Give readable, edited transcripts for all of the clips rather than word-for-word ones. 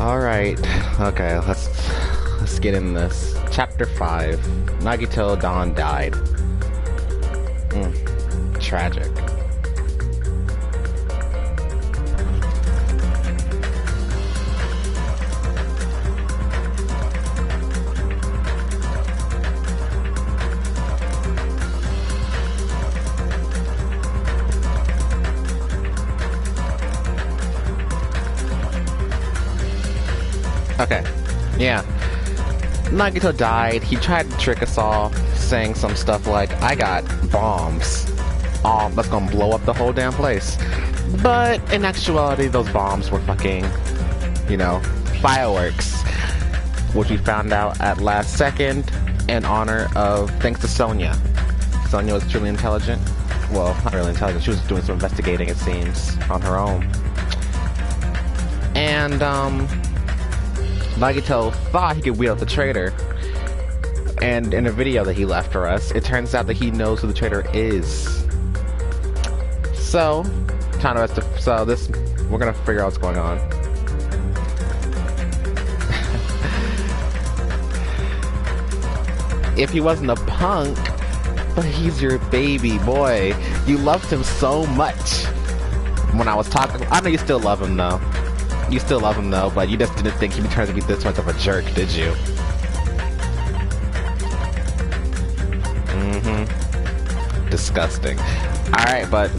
Alright, okay, let's get in this. Chapter 5. Nagito Dawn died. Tragic. Okay, yeah. Nagito died. He tried to trick us all, saying some stuff like, I got bombs. That's gonna blow up the whole damn place. But in actuality, those bombs were fucking, you know, fireworks. Which we found out at last second in honor of, thanks to Sonia. Sonia was truly intelligent. Well, not really intelligent. She was doing some investigating, it seems, on her own. And, Nagito thought he could weed out the traitor, and in a video that he left for us, it turns out that he knows who the traitor is. So, we're gonna figure out what's going on. If he wasn't a punk, but he's your baby boy. You loved him so much. When I was talking, I know you still love him though. You still love him though, but you just didn't think he'd turn to be this much of a jerk, did you? Disgusting. Alright, but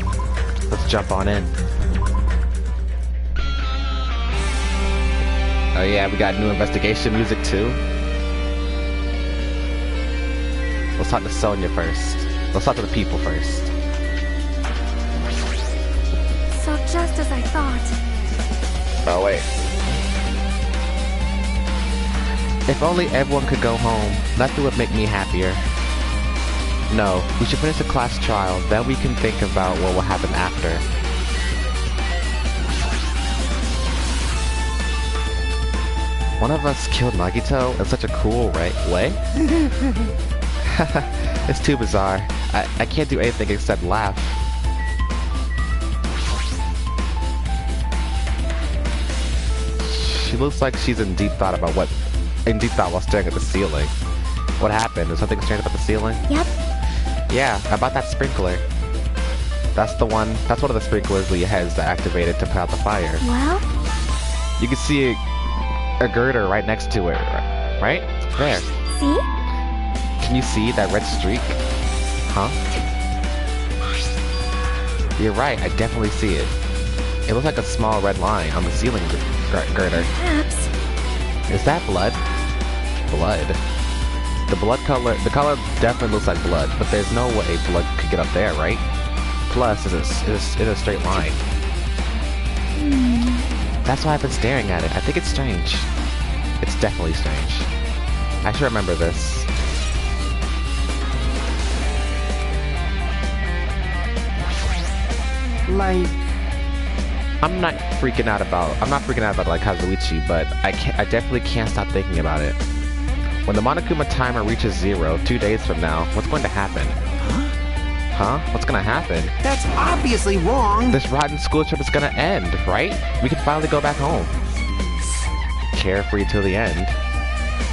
let's jump on in. Oh yeah, we got new investigation music too. Let's talk to Sonia first. Let's talk to the people first. So just as I thought. Oh wait. If only everyone could go home, nothing would make me happier. No, we should finish the class trial, then we can think about what will happen after. One of us killed Nagito in such a cool way? It's too bizarre. I can't do anything except laugh. She looks like she's in deep thought while staring at the ceiling. What happened? Is something strange about the ceiling? Yep. Yeah, about that sprinkler. That's one of the sprinklers Leah has activated to put out the fire. Well? You can see a girder right next to it, right? There. See? Can you see that red streak? Huh? You're right, I definitely see it. It looks like a small red line on the ceiling girder. Perhaps. Is that blood? Blood. The color definitely looks like blood, but there's no way blood could get up there, right? Plus, it's a straight line. That's why I've been staring at it. I think it's strange. It's definitely strange. I should remember this. Like, I'm not freaking out about like Kazuichi, but I definitely can't stop thinking about it. When the Monokuma timer reaches 0, 2 days from now, what's going to happen? Huh? What's gonna happen? that's obviously wrong. This rotten school trip is gonna end, right? We can finally go back home. Carefree till the end.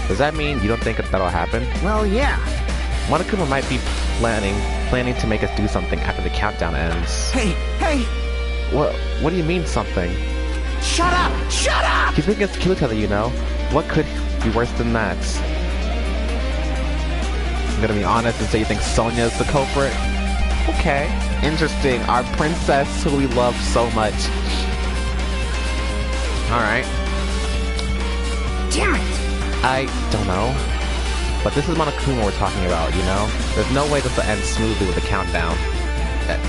Does that mean you don't think that'll happen? Well, yeah. Monokuma might be planning to make us do something after the countdown ends. Hey! What do you mean something? Shut up! Shut up! He's making us kill each other, you know? What could be worse than that? I'm gonna be honest and say you think Sonia is the culprit? Okay. Interesting. Our princess who we love so much. Alright. Damn it! I don't know. But this is Monokuma we're talking about, you know? There's no way this will end smoothly with a countdown.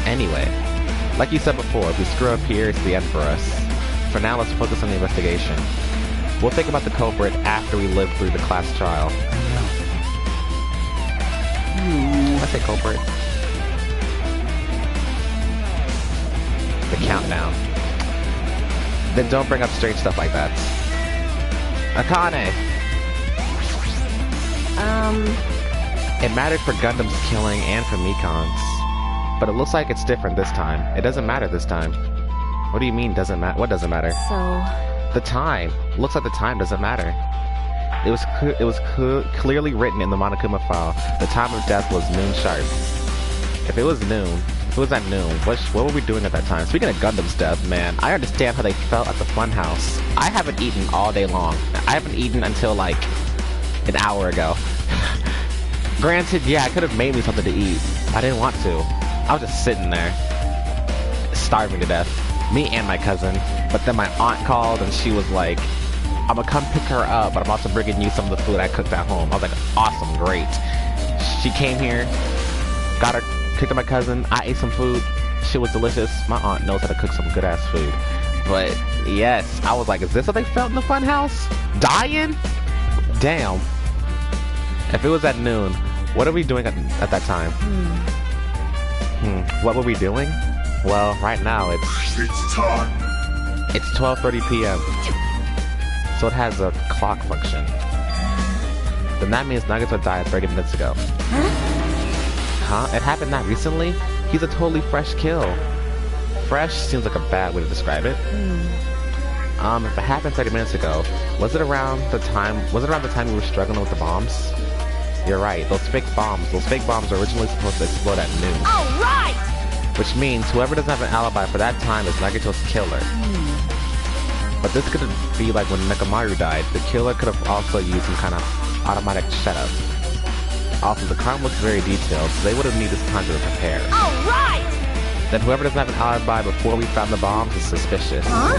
Anyway. Like you said before, if we screw up here, it's the end for us. For now, let's focus on the investigation. We'll think about the culprit after we live through the class trial. I say culprit. The countdown. Then don't bring up strange stuff like that. Akane! It mattered for Gundam's killing and for Mikon's. But it looks like it's different this time. It doesn't matter this time. What do you mean doesn't matter? What doesn't matter? So, The time. Looks like the time doesn't matter. It was clearly written in the Monokuma file. The time of death was noon sharp. If it was at noon, what were we doing at that time? Speaking of Gundam's death, man, I understand how they felt at the funhouse. I haven't eaten all day long. I haven't eaten until like an hour ago. Granted, yeah, I could have made me something to eat. I didn't want to. I was just sitting there, starving to death. Me and my cousin. But then my aunt called and she was like, I'm gonna come pick her up, but I'm also bringing you some of the food I cooked at home. I was like, awesome, great. She came here, picked up my cousin, I ate some food. Shit was delicious. My aunt knows how to cook some good ass food. But yes, I was like, is this what they felt in the funhouse? Dying? Damn. If it was at noon, what are we doing at that time? What were we doing? Well, right now It's time. it's 12:30 p.m. So it has a clock function. Then that means Nagato died 30 minutes ago. Huh? It happened that recently? He's a totally fresh kill. Fresh seems like a bad way to describe it. If it happened 30 minutes ago, was it around the time we were struggling with the bombs? You're right, those fake bombs were originally supposed to explode at noon. Alright! Which means whoever doesn't have an alibi for that time is Nagato's killer. But this could be like when Nekomaru died. The killer could have also used some kind of automatic setup. Also, the crime looks very detailed, so they would have needed time to prepare. Alright! Then whoever doesn't have an alibi before we found the bombs is suspicious. Huh?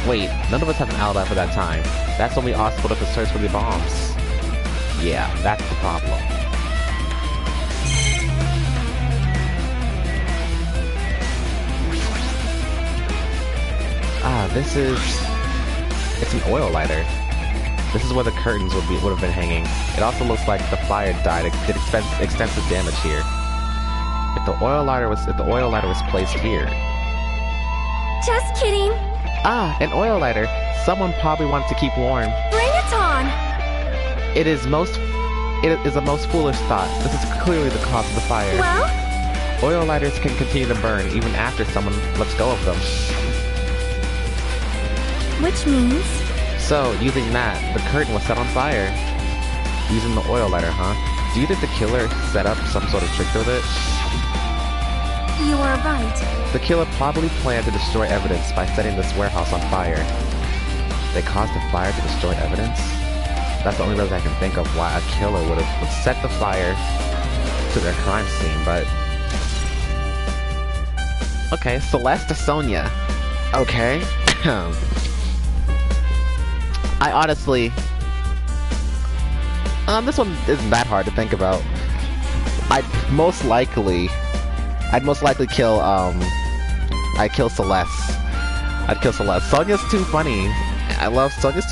Wait, none of us have an alibi for that time. That's when we all split up to search for the bombs. Yeah, that's the problem. It's an oil lighter. This is where the curtains would have been hanging. It also looks like the fire did extensive damage here. If the oil lighter was placed here. Just kidding. Ah, an oil lighter. Someone probably wanted to keep warm. Bring it on. It is a most foolish thought. This is clearly the cause of the fire. Well? Oil lighters can continue to burn even after someone lets go of them. Which means? So, using that, the curtain was set on fire. Using the oil lighter, huh? Do you think the killer set up some sort of trick with it? You are right. The killer probably planned to destroy evidence by setting this warehouse on fire. They caused the fire to destroy evidence? That's the only reason I can think of why a killer would set the fire to their crime scene, but... Okay, Celeste to Sonia. Okay. I honestly... this one isn't that hard to think about. I'd most likely kill, I'd kill Celeste. I'd kill Celeste. Sonia's too funny. I love Sonia's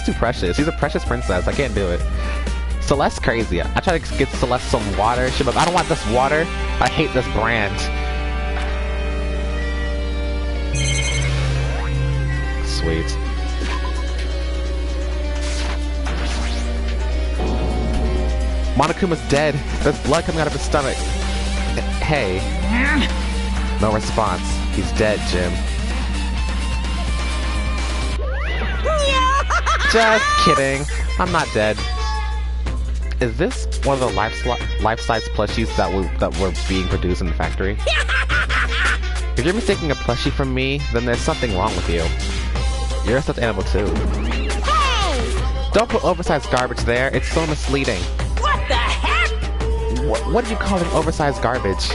too precious. She's a precious princess. I can't do it. Celeste's crazy. I try to get Celeste some water. She's like, I don't want this water. I hate this brand. Sweet. Monokuma's dead. There's blood coming out of his stomach. Hey. No response. He's dead, Jim. Just kidding. I'm not dead. Is this one of the life-size plushies that were being produced in the factory? If you're mistaking a plushie from me, then there's something wrong with you. You're a stuffed animal too. Hey! Don't put oversized garbage there. It's so misleading. What the heck? What do you call it, oversized garbage?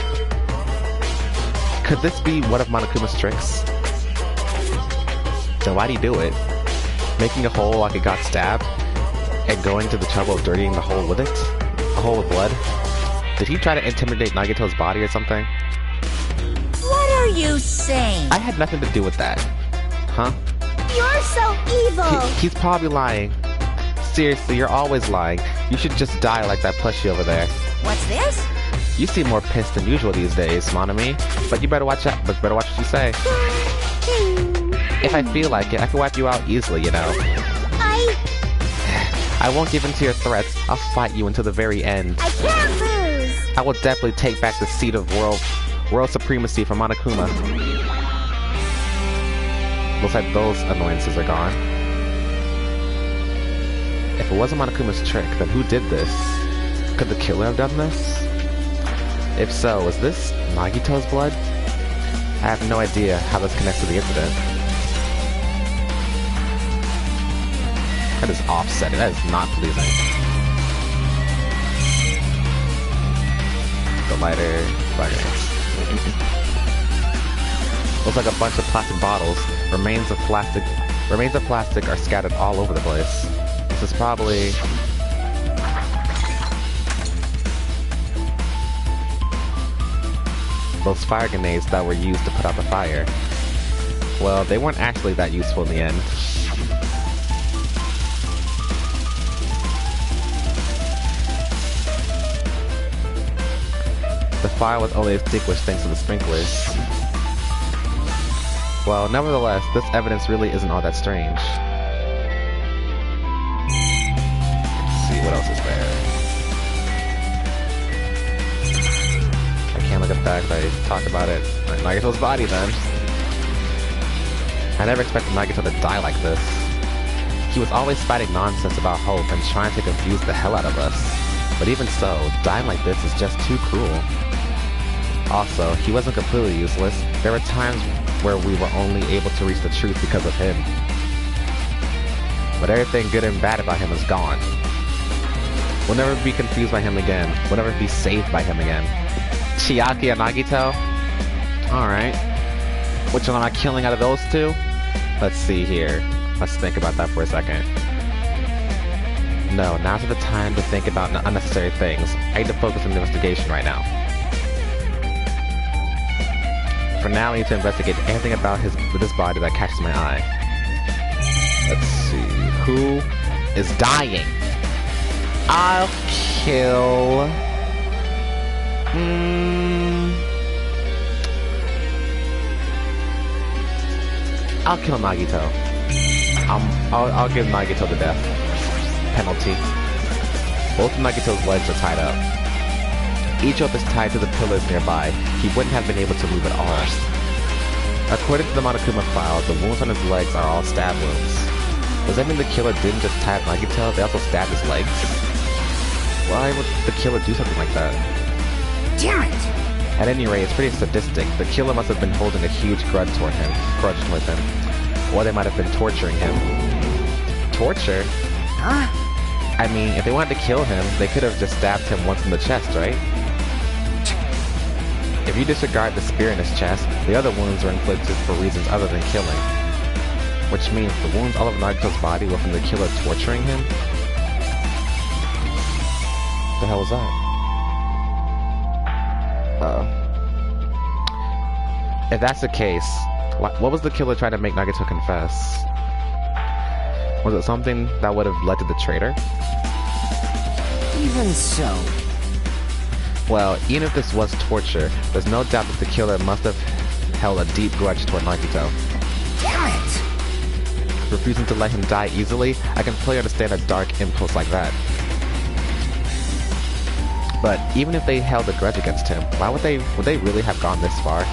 Could this be one of Monokuma's tricks? Then why do you do it? Making a hole like it got stabbed? And going to the trouble of dirtying the hole with it? A hole with blood? Did he try to intimidate Nagato's body or something? What are you saying? I had nothing to do with that. Huh? You're so evil. He's probably lying. Seriously, you're always lying. You should just die like that plushie over there. What's this? You seem more pissed than usual these days, Monami. But you better watch out. But better watch what you say. If I feel like it, I can wipe you out easily, you know. I won't give in to your threats. I'll fight you until the very end. I can't lose. I will definitely take back the seat of world supremacy from Monokuma. Looks like those annoyances are gone. If it wasn't Monokuma's trick, then who did this? Could the killer have done this? If so, is this Nagito's blood? I have no idea how this connects to the incident. That is offsetting. That is not pleasing. The lighter. Looks like a bunch of plastic bottles. Remains of plastic are scattered all over the place. This is probably... those fire grenades that were used to put out the fire. Well, they weren't actually that useful in the end. The fire was only extinguished thanks to the sprinklers. Well, nevertheless, this evidence really isn't all that strange. Let's see, what else is there? I can't look at that because I talked about it. Nagito's body, then. I never expected Nagito to die like this. He was always fighting nonsense about hope and trying to confuse the hell out of us. But even so, dying like this is just too cruel. Also, he wasn't completely useless. There were times where we were only able to reach the truth because of him. But everything good and bad about him is gone. We'll never be confused by him again. We'll never be saved by him again. Chiaki and Nagito? Alright. Which one am I killing out of those two? Let's see here. Let's think about that for a second. No, now's the time to think about unnecessary things. I need to focus on the investigation right now. For now, I need to investigate anything about his body that catches my eye. Let's see. Who is dying? I'll kill... I'll kill Nagito. I'll give Nagito the death penalty. Both of Nagito's legs are tied up. Each rope is tied to the pillars nearby. He wouldn't have been able to move at all. According to the Monokuma file, the wounds on his legs are all stab wounds. Does that mean the killer didn't just tag Nagito, they also stabbed his legs? Why would the killer do something like that? Damn it! At any rate, it's pretty sadistic. The killer must have been holding a huge grudge towards him. Or they might have been torturing him. Torture? Huh? I mean, if they wanted to kill him, they could have just stabbed him once in the chest, right? If you disregard the spear in his chest, the other wounds were inflicted for reasons other than killing. Which means the wounds all over Nagito's body were from the killer torturing him? What the hell was that? If that's the case, what was the killer trying to make Nagito confess? Was it something that would have led to the traitor? Even so. Well, even if this was torture, there's no doubt that the killer must have held a deep grudge toward Nagito. Damn it! Refusing to let him die easily, I can fully understand a dark impulse like that. But even if they held a grudge against him, why would they really have gone this far?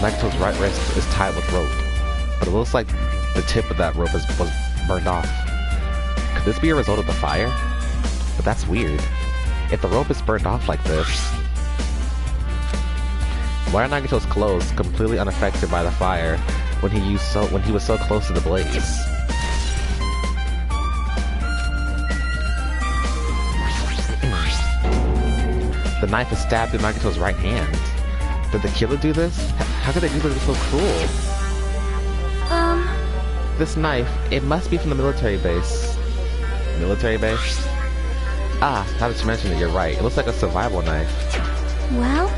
Nagito's right wrist is tied with rope, but it looks like the tip of that rope was burned off. Could this be a result of the fire? But that's weird. If the rope is burned off like this, why are Nagito's clothes completely unaffected by the fire when he was so close to the blaze? The knife is stabbed in Nagito's right hand. Did the killer do this? How could they do this so cruel? This knife, it must be from the military base. Military base? Ah, now that you mention it, you're right. It looks like a survival knife. Well?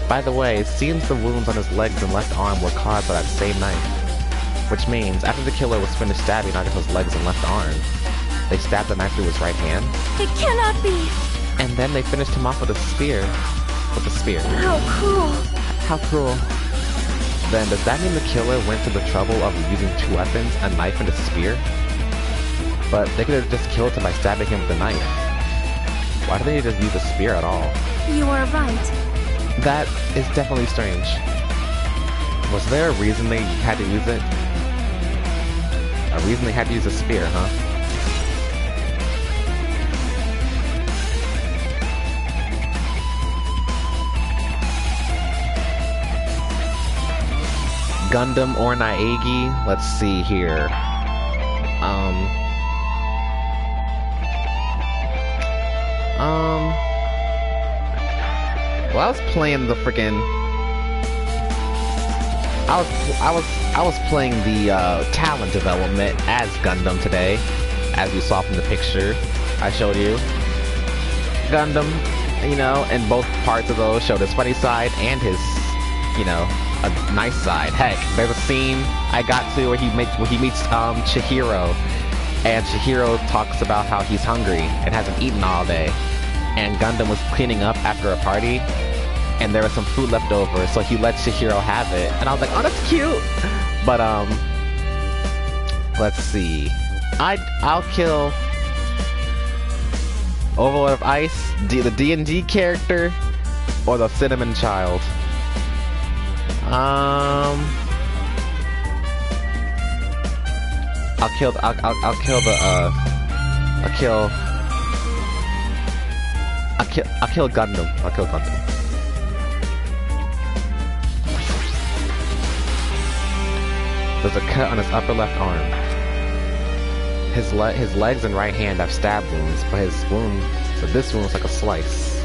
By the way, it seems the wounds on his legs and left arm were caused by that same knife. Which means, after the killer was finished stabbing Nagito's legs and left arm, they stabbed the knife through his right hand. It cannot be! And then they finished him off with a spear. With a spear. How cruel! How cruel. Then, does that mean the killer went to the trouble of using two weapons, a knife and a spear? But they could have just killed him by stabbing him with a knife. Why do they just use a spear at all? You are right. That is definitely strange. Was there a reason they had to use it? A reason they had to use a spear, huh? Gundam or Naegi? Let's see here. Well, I was playing the freaking. I was playing the talent development as Gundam today, as you saw from the picture I showed you. Gundam, you know, and both parts of those showed his funny side and his, you know, a nice side. Heck, there's a scene I got to where he meets Chihiro, and Chihiro talks about how he's hungry and hasn't eaten all day, and Gundam was cleaning up after a party, and there was some food left over, so he let Chihiro have it, and I was like, oh, that's cute. But let's see, I'll kill Overlord of Ice, the D&D character, or the Cinnamon Child. I'll kill Gundam. I'll kill Gundam. There's a cut on his upper left arm. His legs and right hand have stab wounds, but this wound is like a slice.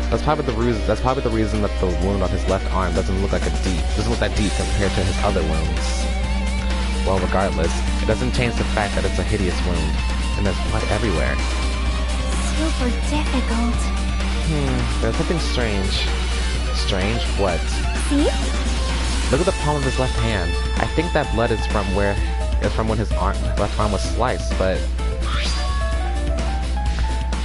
That's probably the reason that the wound on his left arm doesn't look that deep compared to his other wounds. Well, regardless, it doesn't change the fact that it's a hideous wound, and there's blood everywhere. Super difficult. There's something strange. Strange? What? See? Look at the palm of his left hand. I think that blood is from when his left arm was sliced, but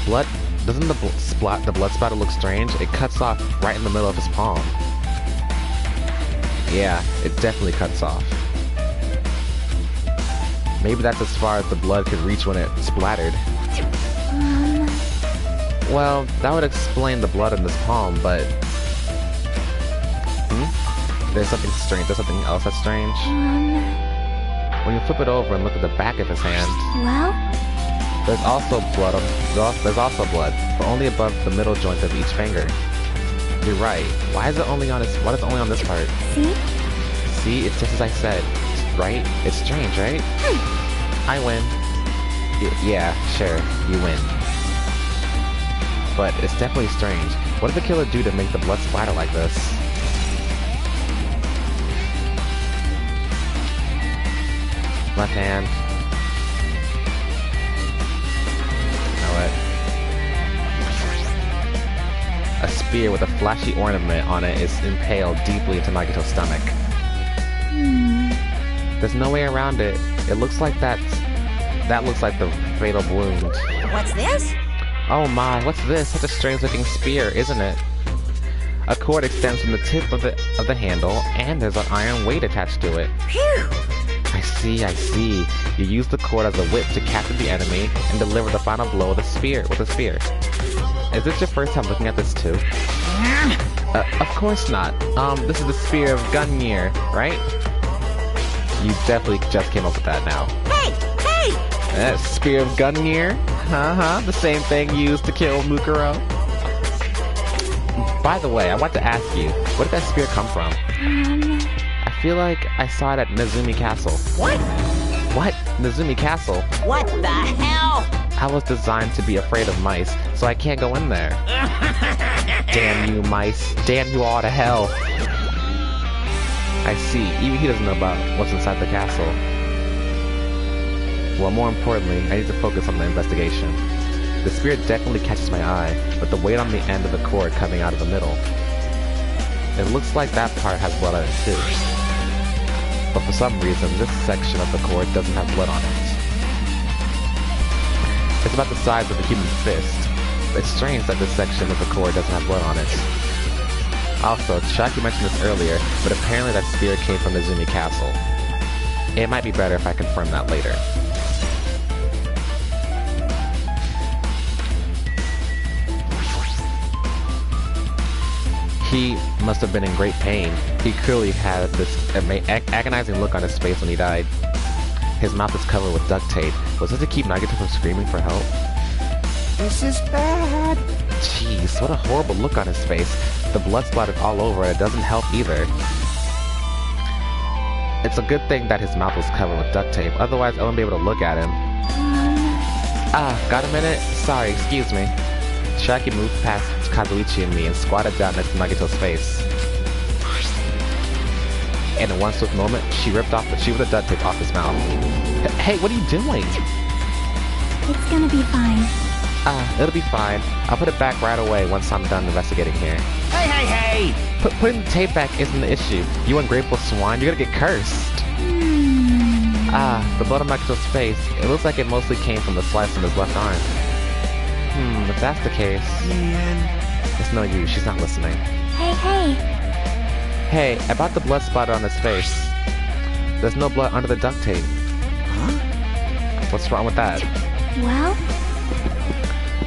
blood. Doesn't the blood spatter look strange? It cuts off right in the middle of his palm. Yeah, it definitely cuts off. Maybe that's as far as the blood could reach when it splattered. Well, that would explain the blood in this palm, but... There's something strange. There's something else that's strange. When you flip it over and look at the back of his hand... Well? There's also blood, but only above the middle joint of each finger. You're right. Why is it only on this part? See? See, it's just as I said. Right? It's strange, right? I win. Yeah, sure, you win. But it's definitely strange. What did the killer do to make the blood splatter like this? Left hand. A spear with a flashy ornament on it is impaled deeply into Nagito's stomach. There's no way around it. It looks like that looks like the fatal wound. What's this? Oh my, what's this? Such a strange looking spear, isn't it? A cord extends from the tip of the handle, and there's an iron weight attached to it. Phew! I see. You use the cord as a whip to capture the enemy and deliver the final blow with a spear. Is this your first time looking at this too? Of course not. This is the Spear of Gungnir, right? You definitely just came up with that now. Hey! Spear of Gungnir? The same thing used to kill Mukuro. By the way, I want to ask you, where did that spear come from? I feel like I saw it at Nezumi Castle. What? What? Nezumi Castle? What the hell? I was designed to be afraid of mice, so I can't go in there. Damn you, mice. Damn you all to hell. I see. Even he doesn't know about what's inside the castle. Well, more importantly, I need to focus on the investigation. The spear definitely catches my eye, but the weight on the end of the cord coming out of the middle. It looks like that part has blood on it too. But for some reason, this section of the cord doesn't have blood on it. It's about the size of a human fist. It's strange that this section of the cord doesn't have blood on it. Also, Shaki mentioned this earlier, but apparently that spear came from Nezumi Castle. It might be better if I confirm that later. He must have been in great pain. He clearly had this agonizing look on his face when he died. His mouth is covered with duct tape. Was it to keep Nagito from screaming for help? This is bad. Jeez, what a horrible look on his face. The blood splattered all over and it doesn't help either. It's a good thing that his mouth was covered with duct tape, otherwise I wouldn't be able to look at him. Got a minute? Sorry, excuse me. Shaki moved past Kazuichi and me and squatted down next to Nagito's face. And in one swift moment, she ripped off the sheet of duct tape off his mouth. Hey, what are you doing? It's gonna be fine. It'll be fine. I'll put it back right away once I'm done investigating here. Hey! Putting the tape back isn't the issue. You ungrateful swine, you're gonna get cursed. The blood on Nagito's face. It looks like it mostly came from the slice on his left arm. If that's the case... Man. It's no use, she's not listening. Hey! Hey, about the blood splatter on his face. There's no blood under the duct tape. Huh? What's wrong with that? Well?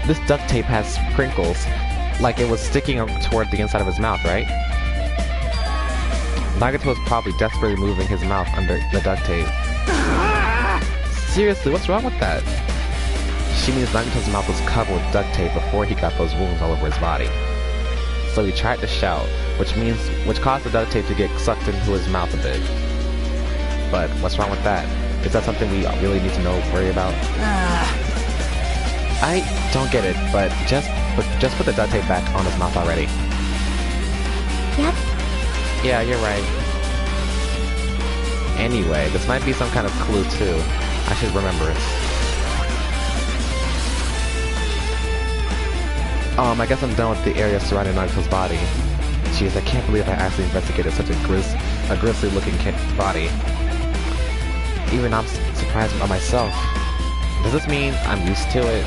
This duct tape has crinkles, like it was sticking toward the inside of his mouth, right? Nagito was probably desperately moving his mouth under the duct tape. Seriously, what's wrong with that? She means Nagito's mouth was covered with duct tape before he got those wounds all over his body. So he tried to shout, which caused the duct tape to get sucked into his mouth a bit. But what's wrong with that? Is that something we really need to worry about? I don't get it, but just put the duct tape back on his mouth already. Yep. Yeah, you're right. Anyway, this might be some kind of clue too. I should remember it. I guess I'm done with the area surrounding Nagito's body. Jeez, I can't believe I actually investigated such a grisly looking body. Even I'm surprised by myself. Does this mean I'm used to it?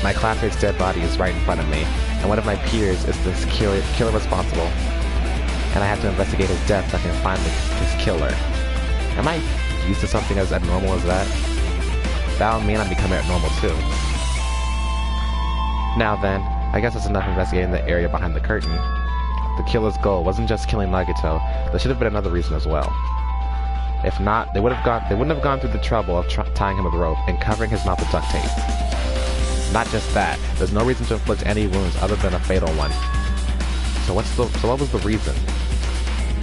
My classmate's dead body is right in front of me, and one of my peers is this killer responsible. And I have to investigate his death so I can find his killer. Am I used to something as abnormal as that? That'll mean I'm becoming abnormal too. Now then, I guess that's enough investigating the area behind the curtain. The killer's goal wasn't just killing Nagito, there should have been another reason as well. If not, they wouldn't have gone through the trouble of tying him with rope and covering his mouth with duct tape. Not just that, there's no reason to inflict any wounds other than a fatal one. So what was the reason?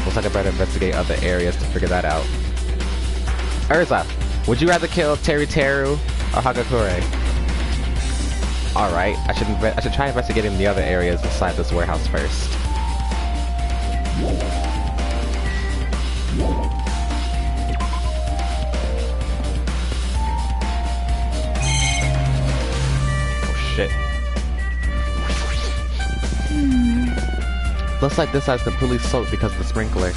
Looks like I better investigate other areas to figure that out. Urza, would you rather kill Teru or Hagakure? Alright, I should try investigating the other areas inside this warehouse first. Oh shit. Looks like this side's completely soaked because of the sprinkler.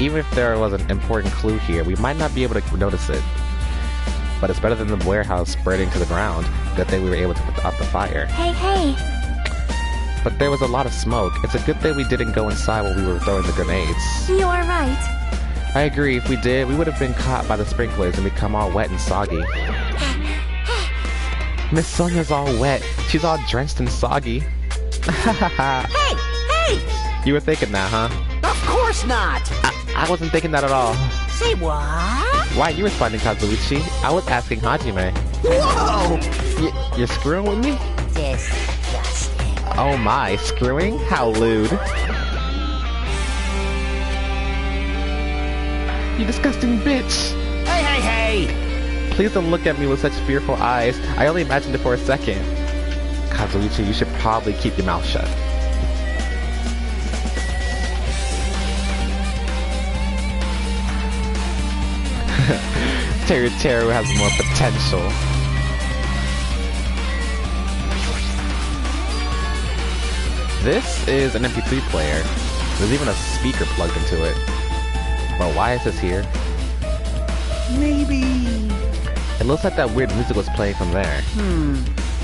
Even if there was an important clue here, we might not be able to notice it. But it's better than the warehouse burning to the ground. Good thing we were able to put out the fire. Hey! But there was a lot of smoke. It's a good thing we didn't go inside while we were throwing the grenades. You are right. I agree, if we did, we would have been caught by the sprinklers and become all wet and soggy. Miss Sonia's all wet. She's all drenched and soggy. Hey! You were thinking that, huh? Of course not! I wasn't thinking that at all. Say what? Why are you responding, Kazuichi? I was asking Hajime. Whoa! You're screwing with me? Disgusting. Oh my, screwing? How lewd. You disgusting bitch! Hey! Please don't look at me with such fearful eyes. I only imagined it for a second. Kazuichi, you should probably keep your mouth shut. Teru has more potential. This is an MP3 player. There's even a speaker plugged into it. But why is this here? Maybe... It looks like that weird music was playing from there.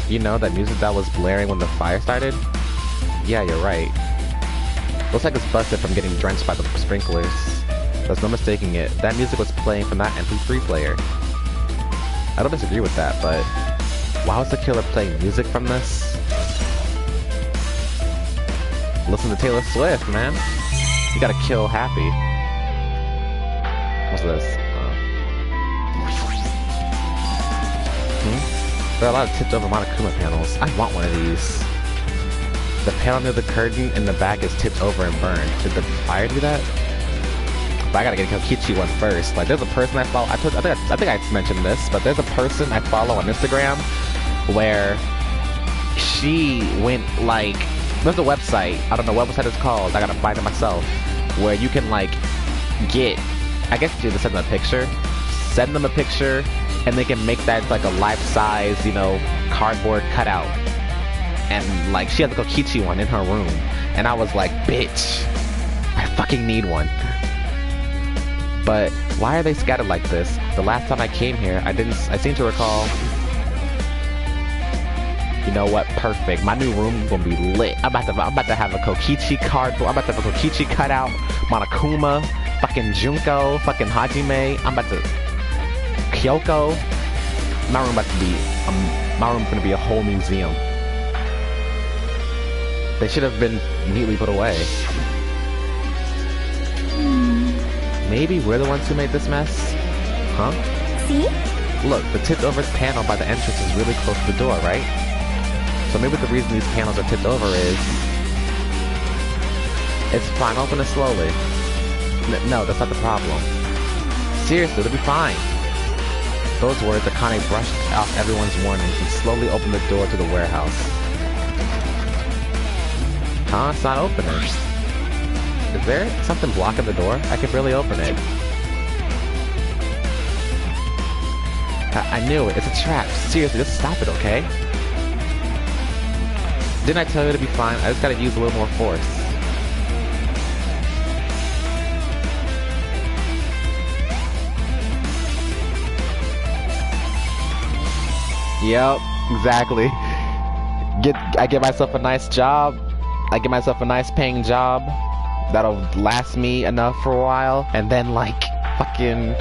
You know, that music that was blaring when the fire started? Yeah, you're right. Looks like it's busted from getting drenched by the sprinklers. There's no mistaking it. That music was playing from that MP3 player. I don't disagree with that, but why was the killer playing music from this? listen to Taylor Swift, man. You gotta kill Happy. What's this? There are a lot of tipped over Monokuma panels. I want one of these. The panel near the curtain in the back is tipped over and burned. Did the fire do that? But I gotta get a Kokichi one first. Like, there's a person I follow. I think I mentioned this, but there's a person I follow on Instagram where she went like, there's a website. I don't know what website it's called. I gotta find it myself. Where you can like get, I guess you just send them a picture. Send them a picture, and they can make that like a life-size, you know, cardboard cutout. And like, she had the Kokichi one in her room, and I was like, bitch, I fucking need one. But why are they scattered like this? The last time I came here, I seem to recall. You know what? Perfect. My new room is gonna be lit. I'm about to have a Kokichi cardboard. I'm about to have a Kokichi cutout, Monokuma, fucking Junko, fucking Hajime. I'm about to Kyoko. My room my room's gonna be a whole museum. They should have been neatly put away. Maybe we're the ones who made this mess? Huh? See? Look, the tipped over panel by the entrance is really close to the door, right? So maybe the reason these panels are tipped over is... It's fine, open it slowly. No, that's not the problem. Seriously, it'll be fine. Those words, Akane brushed off everyone's warnings and slowly opened the door to the warehouse. Huh? It's not opening. Is there something blocking the door? I can barely open it. I knew it. It's a trap. Seriously, just stop it, okay? Didn't I tell you to be fine? I just gotta use a little more force. Yep, exactly. I get myself a nice job. I get myself a nice paying job that'll last me enough for a while, and then like fucking,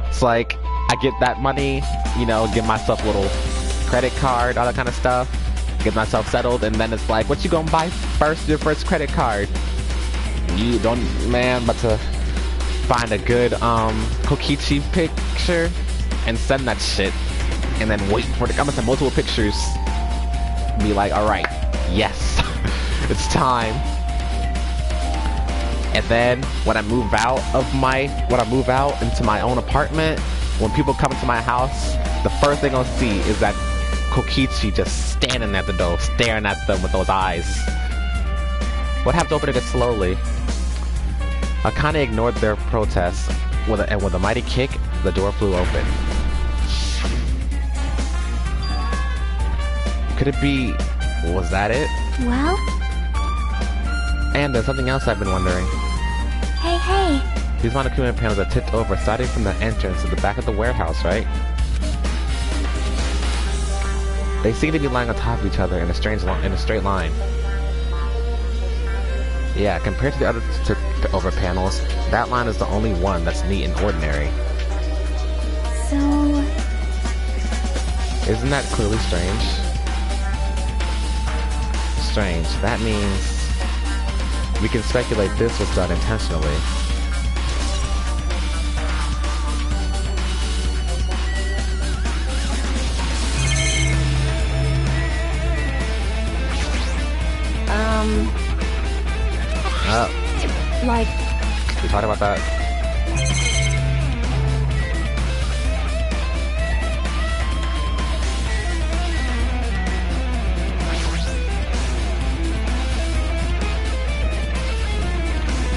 it's like I get that money, you know, give myself a little credit card, all that kind of stuff, get myself settled, and then it's like, what you gonna buy first? Your first credit card? You don't, man. I'm about to find a good Kokichi picture and send that shit, and then wait for the, I'm gonna send multiple pictures. Be like, all right, yes, it's time. And then when I move out into my own apartment, when people come into my house, the first thing I'll see is that Kokichi just standing at the door, staring at them with those eyes. Would have to open it slowly. Akane ignored their protests, and with a mighty kick, the door flew open. Could it be? Was that it? Well? And there's something else I've been wondering. Hey. These Monokuma panels are tipped over, starting from the entrance to the back of the warehouse, right? They seem to be lying on top of each other in a straight line. Yeah, compared to the other tipped over panels, that line is the only one that's neat and ordinary. So... Isn't that clearly strange? Strange. That means we can speculate this was done intentionally. Like... We talked about that.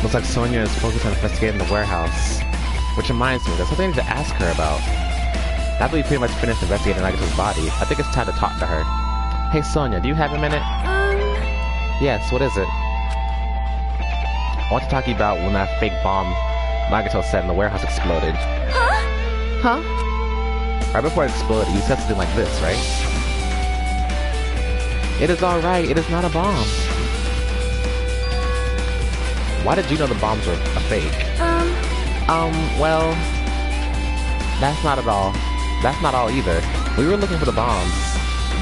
Looks like Sonia is focused on investigating the warehouse. Which reminds me, there's something I need to ask her about. Now that we pretty much finished investigating Nagato's body, I think it's time to talk to her. Hey Sonia, do you have a minute? Yes, what is it? I want to talk to you about when that fake bomb Nagato set in the warehouse exploded. Huh? Right before it exploded, you said something like this, right? It is alright, it is not a bomb. Why did you know the bombs were a fake? Well... That's not at all. That's not all either. We were looking for the bombs.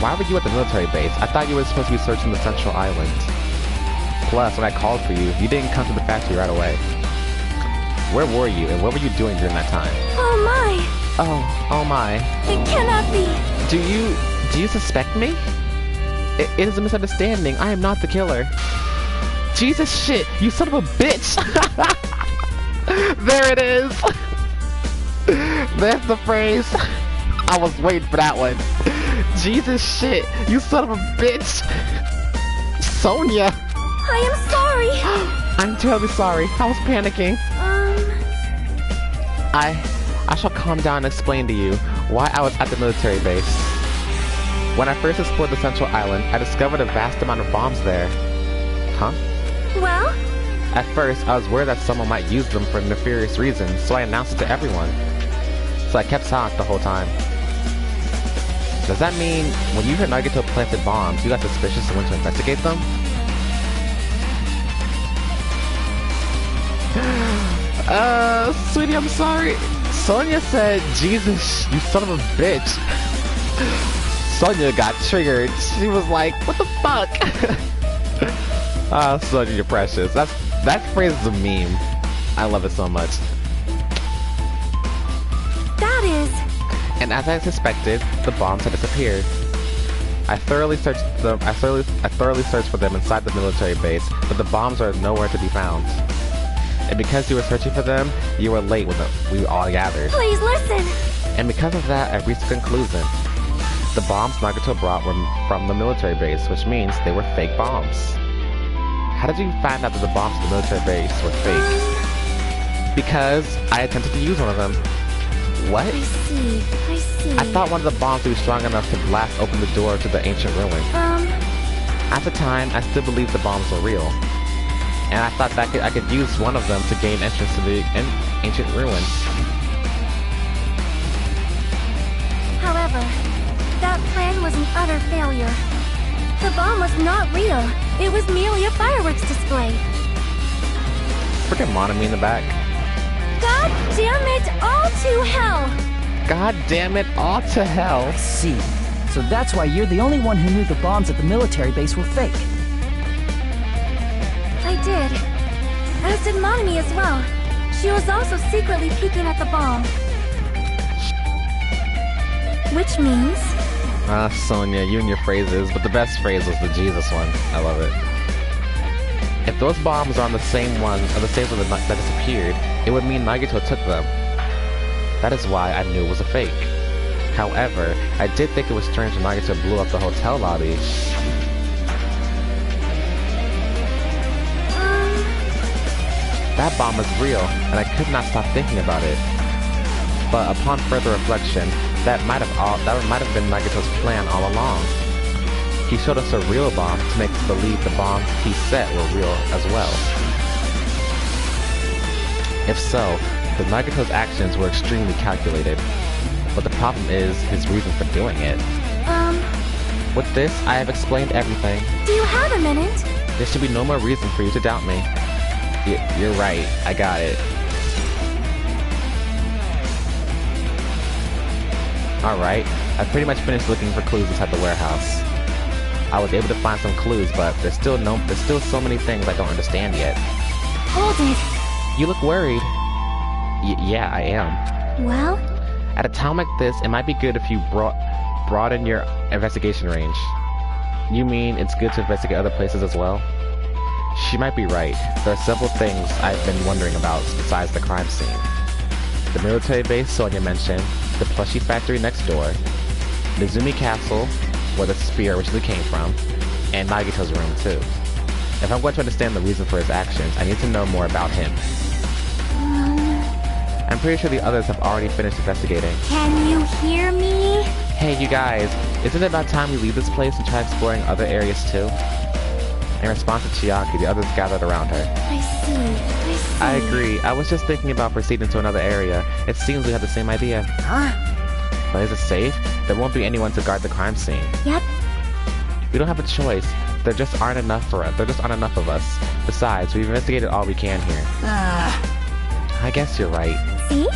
Why were you at the military base? I thought you were supposed to be searching the central island. Plus, when I called for you, you didn't come to the factory right away. Where were you, and what were you doing during that time? Oh my! Oh my. It cannot be! Do you suspect me? It is a misunderstanding. I am not the killer. Jesus shit, you son of a bitch! There it is! That's the phrase. I was waiting for that one. Jesus shit, you son of a bitch! Sonia! I am sorry! I'm terribly sorry. I was panicking. I shall calm down and explain to you why I was at the military base. When I first explored the central island, I discovered a vast amount of bombs there. Huh? Well? At first, I was worried that someone might use them for nefarious reasons, so I announced it to everyone. So I kept silent the whole time. Does that mean when you heard Nagito planted bombs, you got suspicious and went to investigate them? Sweetie, I'm sorry. Sonia said, Jesus, you son of a bitch. Sonia got triggered. She was like, what the fuck? Sonia, you're precious. That phrase is a meme. I love it so much. That is... And as I suspected, the bombs had disappeared. I thoroughly searched them. I thoroughly searched for them inside the military base, but the bombs are nowhere to be found. And because you were searching for them, you were late when we all gathered. Please listen! And because of that, I reached a conclusion. The bombs Nagito brought were from the military base, which means they were fake bombs. How did you find out that the bombs at the military base were fake? Because I attempted to use one of them. What? I see. I thought one of the bombs would be strong enough to blast open the door to the ancient ruin. At the time, I still believed the bombs were real. And I thought that I could use one of them to gain entrance to the ancient ruin. However, that plan was an utter failure. The bomb was not real. It was merely a fireworks display. Freaking Monami in the back. God damn it all to hell! God damn it all to hell. I see. So that's why you're the only one who knew the bombs at the military base were fake. I did. As did Monami as well. She was also secretly peeking at the bomb. Which means... Sonia, you and your phrases, but the best phrase was the Jesus one. I love it. If those bombs are on the same one, or the same one that disappeared, it would mean Nagito took them. That is why I knew it was a fake. However, I did think it was strange when Nagito blew up the hotel lobby. That bomb was real, and I could not stop thinking about it. But upon further reflection, that might have been Nagito's plan all along. He showed us a real bomb to make us believe the bombs he set were real as well. If so, then Nagito's actions were extremely calculated. But the problem is his reason for doing it. With this, I have explained everything. Do you have a minute? There should be no more reason for you to doubt me. You're right. I got it. Alright, I pretty much finished looking for clues inside the warehouse. I was able to find some clues, but there's still so many things I don't understand yet. Hold it. You look worried. Yeah, I am. Well? At a time like this, it might be good if you broaden your investigation range. You mean it's good to investigate other places as well? She might be right. There are several things I've been wondering about besides the crime scene. The military base Sonia mentioned, the plushie factory next door, Nezumi Castle, where the spear originally came from, and Nagito's room too. If I'm going to understand the reason for his actions, I need to know more about him. I'm pretty sure the others have already finished investigating. Can you hear me? Hey you guys, isn't it about time we leave this place and try exploring other areas too? In response to Chiaki, the others gathered around her. I see. I agree. I was just thinking about proceeding to another area. It seems we have the same idea. Huh? But is it safe? There won't be anyone to guard the crime scene. Yep. We don't have a choice. There just aren't enough for us. There just aren't enough of us. Besides, we've investigated all we can here. I guess you're right. See?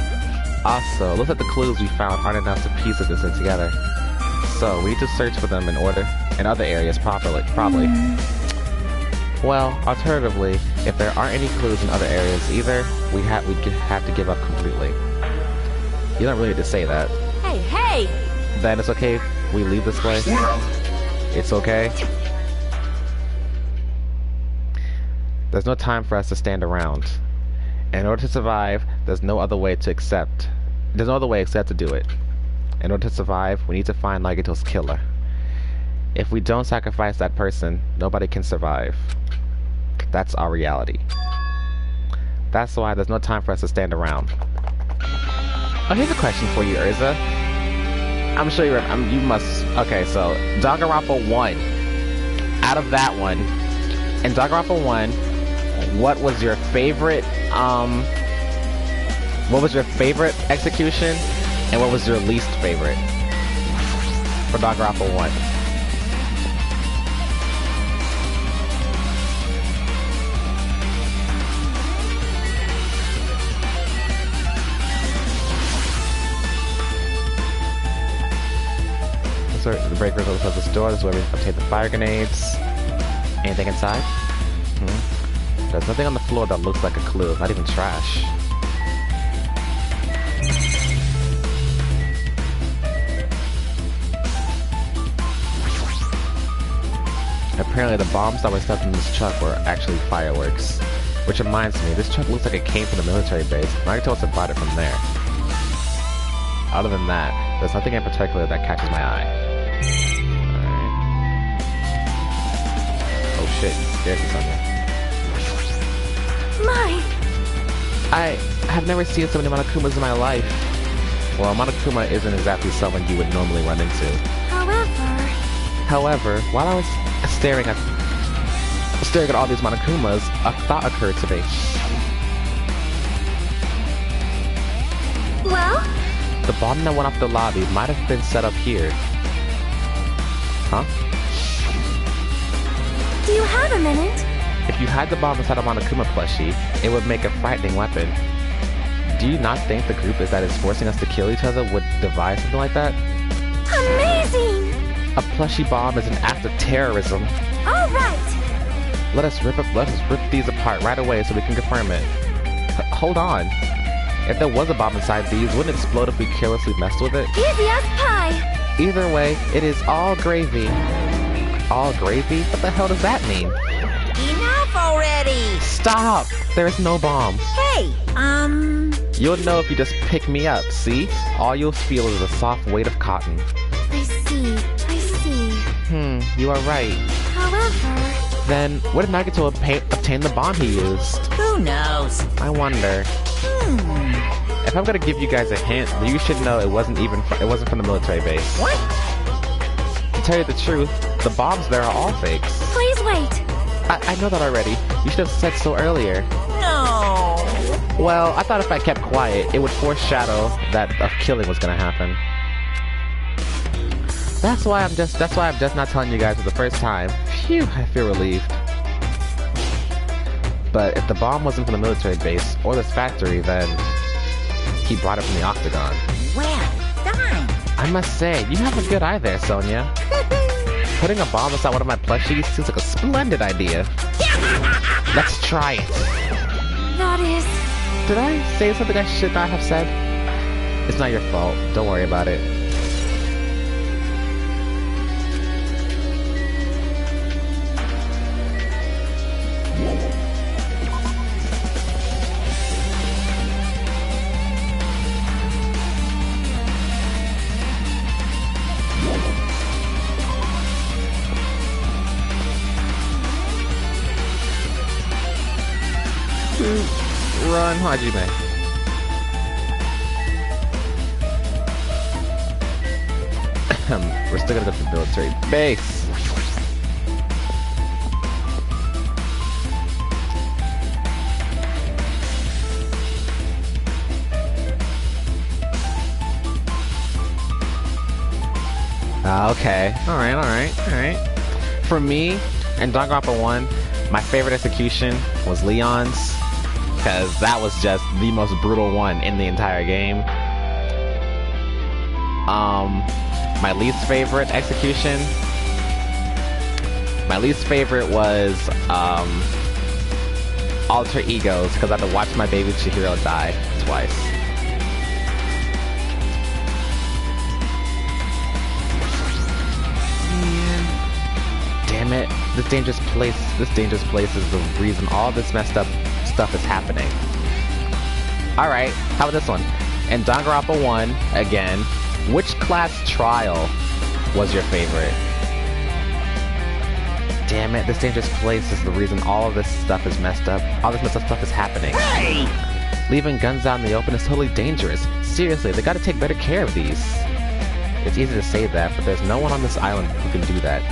Also, looks like the clues we found aren't enough to piece this in together. So, we need to search for them in other areas probably. Well, alternatively, if there aren't any clues in other areas either, we'd have to give up completely. You don't really need to say that. Hey, hey! Then it's okay if we leave this place? It's okay? There's no time for us to stand around. In order to survive, there's no other way except to do it. In order to survive, we need to find Nagito's killer. If we don't sacrifice that person, nobody can survive. That's our reality. That's why there's no time for us to stand around. Oh, here's a question for you, Urza. I'm sure you must... Okay, so, Danganronpa 1. Out of that one, in Danganronpa 1, what was your favorite, execution, and what was your least favorite for Danganronpa 1? The breakers over the door. This is where we obtain the fire grenades. Anything inside? There's nothing on the floor that looks like a clue. Not even trash. Apparently the bombs that were stuck in this truck were actually fireworks. Which reminds me, this truck looks like it came from the military base. Nagito must have bought it from there. Other than that, there's nothing in particular that catches my eye. Alright. Oh shit, there's something. My! I have never seen so many Monokumas in my life. Well, a Monokuma isn't exactly someone you would normally run into. However, while I was staring at all these Monokumas, a thought occurred to me. Well? The bomb that went off the lobby might have been set up here. Huh? Do you have a minute? If you had the bomb inside a Monokuma plushie, it would make a frightening weapon. Do you not think the group that is forcing us to kill each other would devise something like that? Amazing! A plushie bomb is an act of terrorism. All right! Let us rip these apart right away so we can confirm it. Hold on. If there was a bomb inside these, wouldn't it explode if we carelessly messed with it? Easy as pie! Either way, it is all gravy. All gravy? What the hell does that mean? Enough already! Stop! There is no bomb. Hey, You'll know if you just pick me up, see? All you'll feel is the soft weight of cotton. I see. You are right. However... Then, where did Nagito obtain the bomb he used? who knows? I wonder. If I'm gonna give you guys a hint, you should know it wasn't from the military base. What? To tell you the truth, the bombs there are all fakes. Please wait! I know that already. You should have said so earlier. No. Well, I thought if I kept quiet, it would foreshadow that a killing was gonna happen. That's why I'm just not telling you guys for the first time. Phew, I feel relieved. But if the bomb wasn't from the military base or this factory, then he brought it from the Octagon. Well done. I must say, you have a good eye there, Sonia. Putting a bomb inside one of my plushies seems like a splendid idea. Let's try it. That is... Did I say something I should not have said? It's not your fault. Don't worry about it. Run, Hajime. We're still gonna go to the military base. Okay. Alright. For me, in Danganronpa 1, my favorite execution was Leon's. Because that was just the most brutal one in the entire game. My least favorite execution My least favorite was Alter Egos, because I had to watch my baby Chihiro die twice. Damn it, this dangerous place is the reason all this messed up stuff is happening. Alright, how about this one? In Danganronpa 1, again, which class trial was your favorite? Damn it, this dangerous place is the reason all of this stuff is messed up. All this messed up stuff is happening. Hey! Leaving guns out in the open is totally dangerous. Seriously, they gotta take better care of these. It's easy to say that, but there's no one on this island who can do that.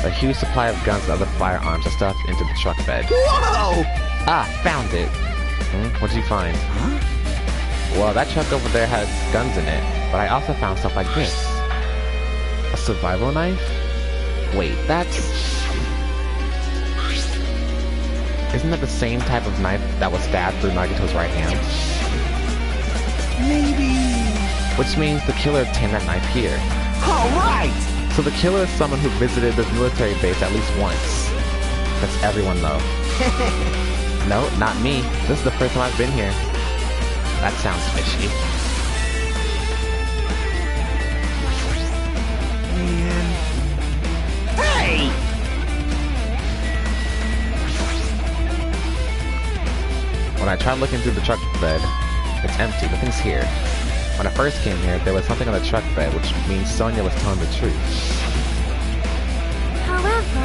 A huge supply of guns and other firearms are stuffed into the truck bed. Whoa! Ah, found it. What did you find? Huh? Well, that truck over there has guns in it, but I also found stuff like this. A survival knife? Wait, that's... Isn't that the same type of knife that was stabbed through Nagito's right hand? Maybe... Which means the killer obtained that knife here. Alright! So the killer is someone who visited this military base at least once. That's everyone though. No, not me. This is the first time I've been here. That sounds fishy. Man. Hey! When I tried looking through the truck bed, it's empty. Nothing's here. When I first came here, there was something on the truck bed, which means Sonia was telling the truth. However...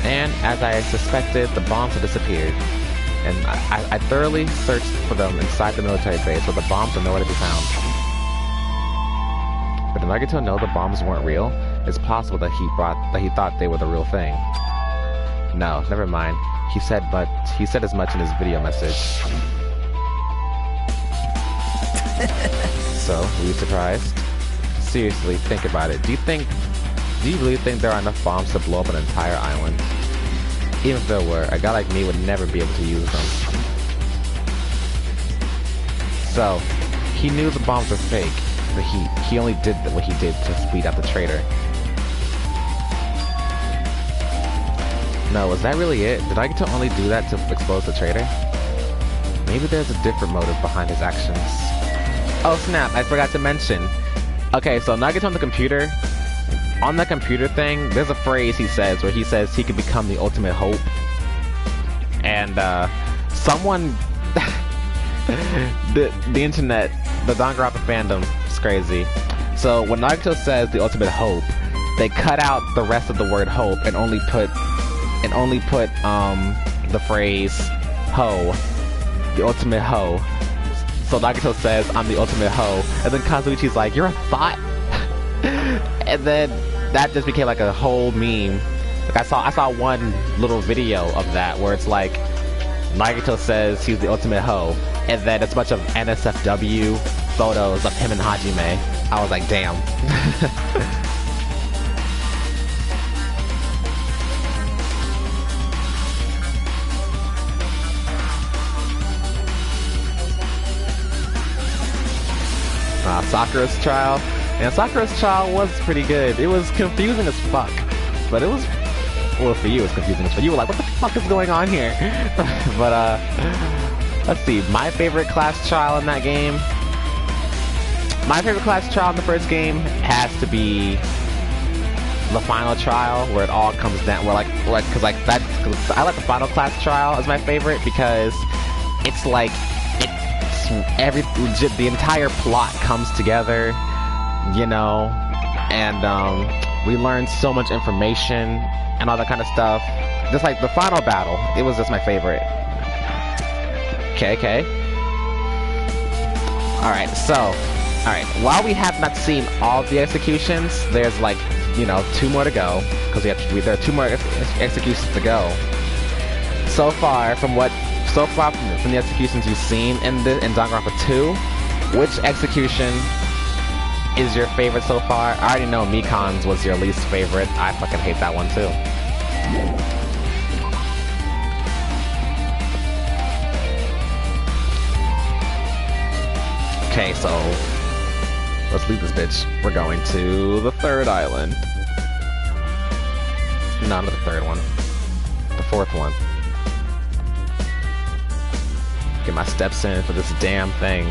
And, as I suspected, the bombs had disappeared. And I thoroughly searched for them inside the military base, but the bombs are nowhere to be found. But did Nagito know the bombs weren't real? It's possible that he thought they were the real thing. No, never mind. He said as much in his video message. So, were you surprised? Seriously, think about it. Do you really think there are enough bombs to blow up an entire island? Even if there were, a guy like me would never be able to use them. So, he knew the bombs were fake, but he only did what he did to weed out the traitor. No, was that really it? Did Nagito only do that to expose the traitor? Maybe there's a different motive behind his actions. Oh snap, I forgot to mention. Okay, so Nagito on the computer, on that computer thing, there's a phrase he says where he says he could become the ultimate hope. And someone, the internet, the Danganronpa fandom is crazy. So when Nagito says the ultimate hope, they cut out the rest of the word hope and only put the phrase ho, the ultimate ho. So Nagito says, I'm the ultimate hoe. And then Kazuichi's like, you're a thought? And then that just became like a whole meme. Like I saw one little video of that where it's like, Nagito says he's the ultimate hoe. And then it's a bunch of NSFW photos of him and Hajime. I was like, damn. Sakura's trial. And Sakura's trial was pretty good. It was confusing as fuck. But it was... Well, for you it was confusing as fuck. You were like, what the fuck is going on here? But, let's see. My favorite class trial in that game... My favorite class trial in the first game has to be... the final trial, where it all comes down... Where, cause I like the final class trial as my favorite, because it's like... the entire plot comes together, you know, and we learn so much information and all that kind of stuff. Just like the final battle, it was just my favorite. Okay. Alright, while we have not seen all the executions, there's like, you know, 2 more to go, because there are 2 more executions to go. So far from the executions you've seen in Danganronpa 2, which execution is your favorite so far? I already know Mikan's was your least favorite. I fucking hate that one too. Okay, so let's leave this bitch. We're going to the third island. No, not the third one. The fourth one. Get my steps in for this damn thing.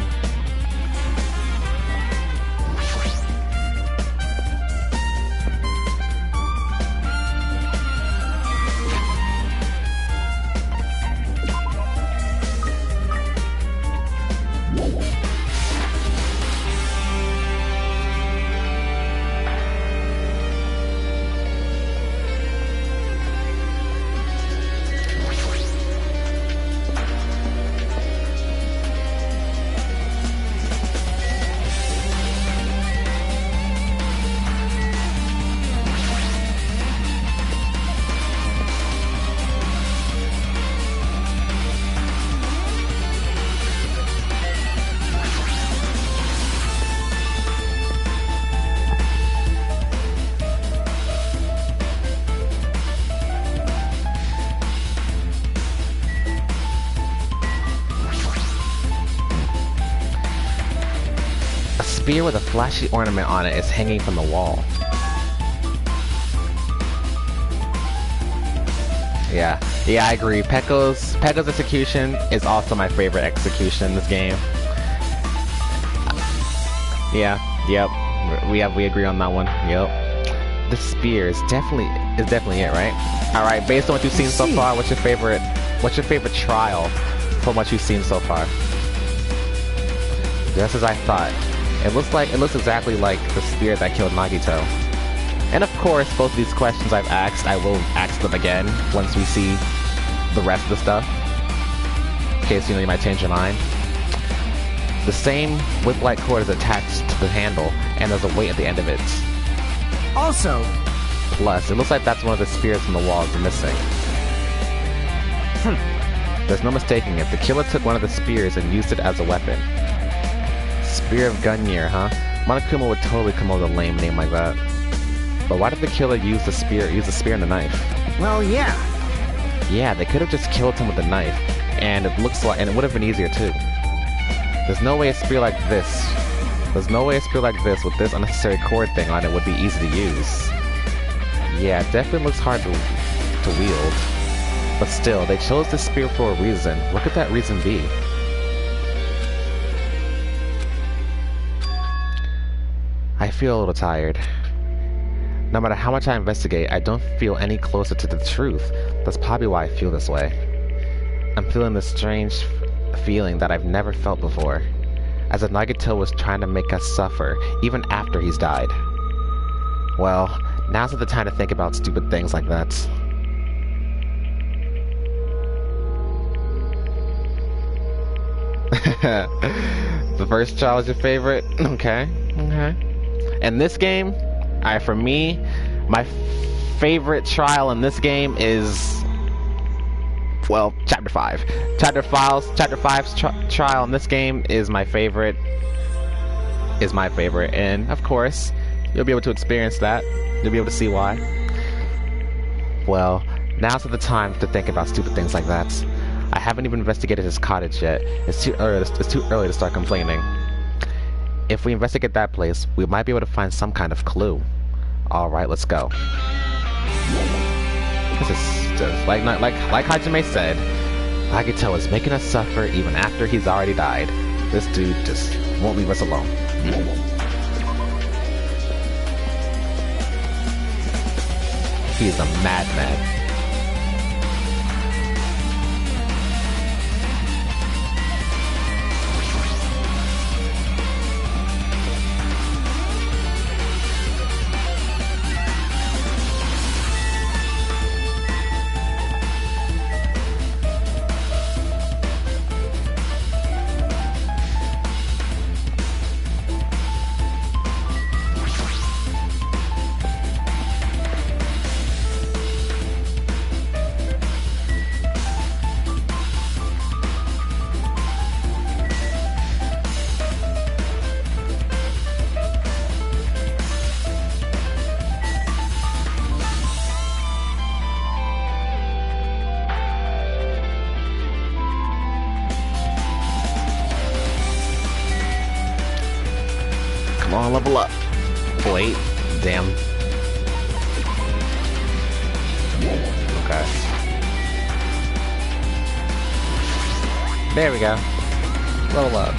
Spear with a flashy ornament on it is hanging from the wall. Yeah, I agree. Pekko's execution is also my favorite execution in this game. Yeah, yep. We agree on that one. Yep. The spear is definitely it, right? All right. Based on what you've seen so far, what's your favorite trial from what you've seen so far? Just as I thought. It looks exactly like the spear that killed Nagito. And of course, both of these questions I've asked, I will ask them again once we see the rest of the stuff. In case you might change your mind. The same whip-like cord is attached to the handle, and there's a weight at the end of it. Also, Plus, it looks like that's one of the spears from the walls missing. There's no mistaking it. The killer took one of the spears and used it as a weapon. Spear of Gungnir, huh? Monokuma would totally come up with a lame name like that. But why did the killer use the spear and the knife? Well, yeah. Yeah, they could have just killed him with the knife, and it would have been easier too. There's no way a spear like this with this unnecessary cord thing on it would be easy to use. Yeah, it definitely looks hard to wield. But still, they chose this spear for a reason. What could that reason be? I feel a little tired. No matter how much I investigate, I don't feel any closer to the truth. That's probably why I feel this way. I'm feeling this strange feeling that I've never felt before. As if Nagito was trying to make us suffer, even after he's died. Well, now's not the time to think about stupid things like that. The first trial is your favorite? Okay. And this game, for me, my favorite trial in this game is, well, Chapter 5. Chapter 5's trial in this game is my favorite. And, of course, you'll be able to experience that. You'll be able to see why. Well, now's not the time to think about stupid things like that. I haven't even investigated his cottage yet. It's too early to start complaining. If we investigate that place, we might be able to find some kind of clue. Alright, let's go. This is just like Hajime said, Nagito is making us suffer even after he's already died. This dude just won't leave us alone. He's a madman. on, level up. Wait, damn. Okay. There we go. Level up.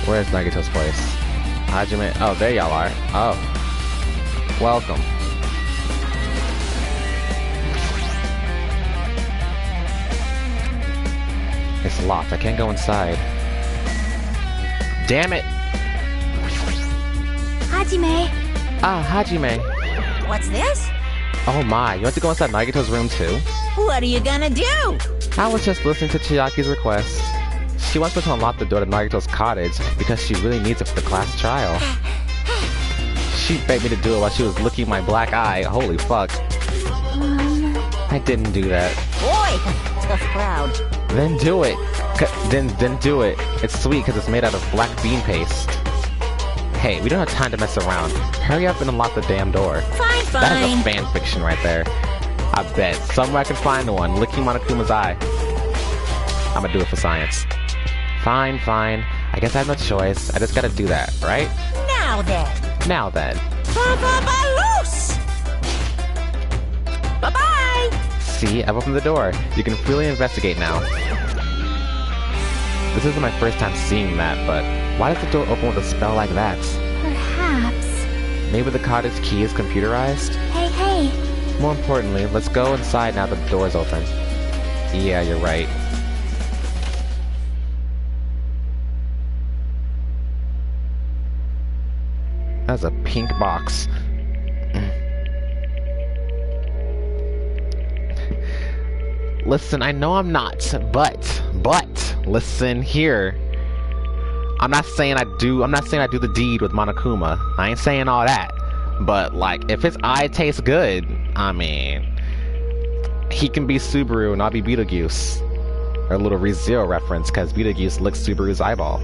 Where's Nagito's place? Hajime. Oh, there y'all are. Oh. Welcome. It's locked. I can't go inside. Damn it! Hajime. Ah, Hajime. What's this? Oh my, you have to go inside Nagito's room too? What are you gonna do? I was just listening to Chiaki's request. She wants me to unlock the door to Nagito's cottage because she really needs it for the class trial. She begged me to do it while she was licking my black eye. Holy fuck. I didn't do that. Boy, tough crowd. Then do it. Then do it. It's sweet because it's made out of black bean paste. Hey, we don't have time to mess around. Hurry up and unlock the damn door. Fine, fine. That is a fan fiction right there. I bet. Somewhere I can find one. Licking Monokuma's eye. I'm gonna do it for science. Fine, fine. I guess I have no choice. I just gotta do that, right? Now then. Now then. Loose. Bye-bye. See, I've opened the door. You can freely investigate now. This isn't my first time seeing that, but why does the door open with a spell like that? Perhaps. Maybe the cottage key is computerized? Hey, hey. More importantly, let's go inside now that the door is open. Yeah, you're right. That's a pink box. Listen, I know I'm not, but, listen here. I'm not saying I do the deed with Monokuma. I ain't saying all that. But, like, if his eye tastes good, I mean, he can be Subaru and I'll be Beetlejuice. Or a little ReZero reference, because Beetlejuice licks Subaru's eyeball.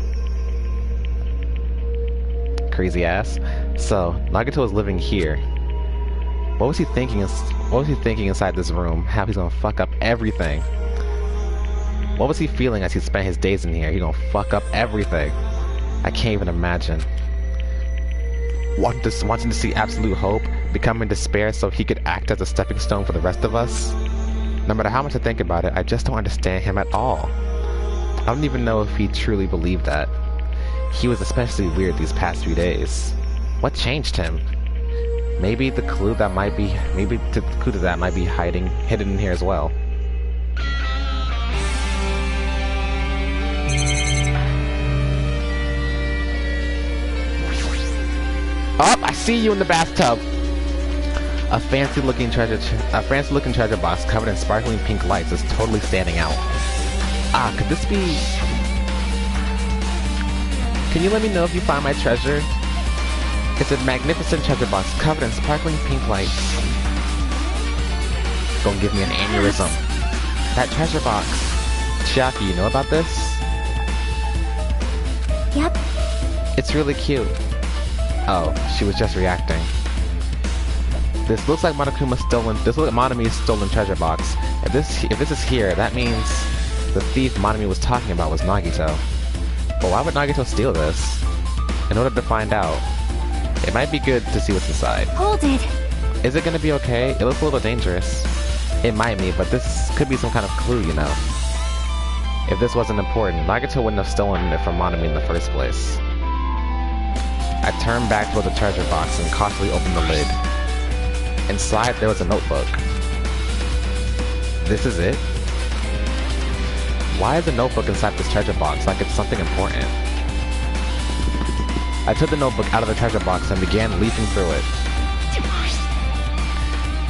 Crazy ass. So, Nagito is living here. What was he thinking inside this room? How he's gonna fuck up everything. What was he feeling as he spent his days in here? He gonna fuck up everything. I can't even imagine. Wanting to see absolute hope, becoming despair so he could act as a stepping stone for the rest of us. No matter how much I think about it, I just don't understand him at all. I don't even know if he truly believed that. He was especially weird these past few days. What changed him? Maybe the clue to that might be hidden in here as well. Oh, I see you in the bathtub. A fancy-looking treasure box covered in sparkling pink lights is totally standing out. Ah, could this be? Can you let me know if you find my treasure? It's a magnificent treasure box covered in sparkling pink lights. Gonna give me an aneurysm. That treasure box. Chiaki, you know about this? Yep. It's really cute. Oh, she was just reacting. This looks like Monokuma's stolen. This looks like Monomi's stolen treasure box. If this is here, that means the thief Monomi was talking about was Nagito. But why would Nagito steal this? In order to find out. It might be good to see what's inside. Hold it. Is it gonna be okay? It looks a little dangerous. It might be, but this could be some kind of clue, you know. If this wasn't important, Nagito wouldn't have stolen it from Monomi in the first place. I turned back toward the treasure box and cautiously opened the lid. Inside, there was a notebook. This is it? Why is a notebook inside this treasure box like it's something important? I took the notebook out of the treasure box and began leafing through it.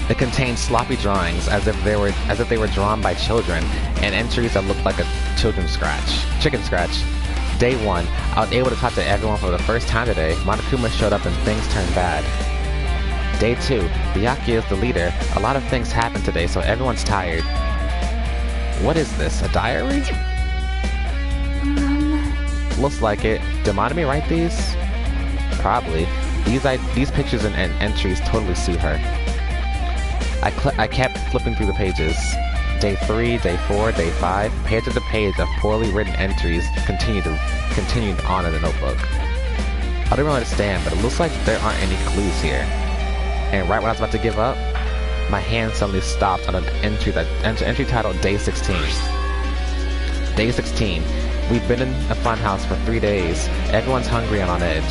It contained sloppy drawings as if they were drawn by children, and entries that looked like a chicken scratch. Day 1, I was able to talk to everyone for the first time today. Monokuma showed up and things turned bad. Day 2, Byakuya is the leader. A lot of things happened today, so everyone's tired. What is this, a diary? Looks like it. Did Monomi write these? Probably. These pictures and entries totally suit her. I kept flipping through the pages. Day 3, Day 4, Day 5, page after page of poorly written entries continued on in the notebook. I don't really understand, but it looks like there aren't any clues here. And right when I was about to give up, my hand suddenly stopped on an entry titled Day 16. Day 16. We've been in a funhouse for 3 days. Everyone's hungry and on edge.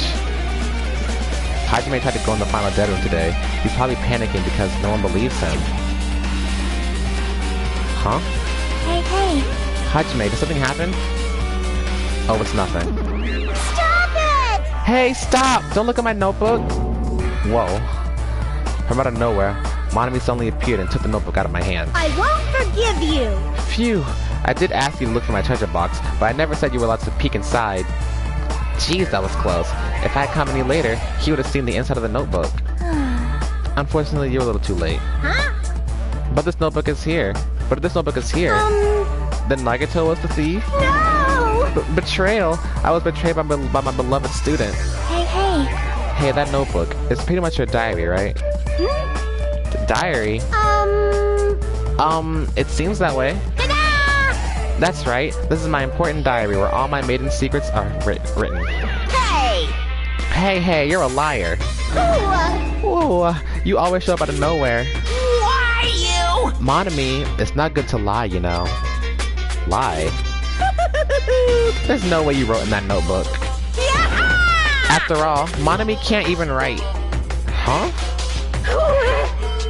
Hajime tried to go in the final dead room today. He's probably panicking because no one believes him. Huh? Hey. Hajime, did something happen? Oh, it's nothing. Stop it! Hey, stop! Don't look at my notebook! Whoa. From out of nowhere, Monami suddenly appeared and took the notebook out of my hand. I won't forgive you! Phew! I did ask you to look for my treasure box, but I never said you were allowed to peek inside. Jeez, that was close. If I had come any later, he would have seen the inside of the notebook. Unfortunately, you're a little too late. Huh? But this notebook is here. Then Nagito was the thief? No! Betrayal! I was betrayed by my beloved student. Hey. Hey, that notebook. It's pretty much your diary, right? The diary? It seems that way. Ta-da! That's right. This is my important diary where all my maiden secrets are written. Hey! Hey, you're a liar. Ooh. Ooh, you always show up out of nowhere. Why you? Monami, it's not good to lie, you know. Lie? There's no way you wrote in that notebook. After all, Monami can't even write. Huh?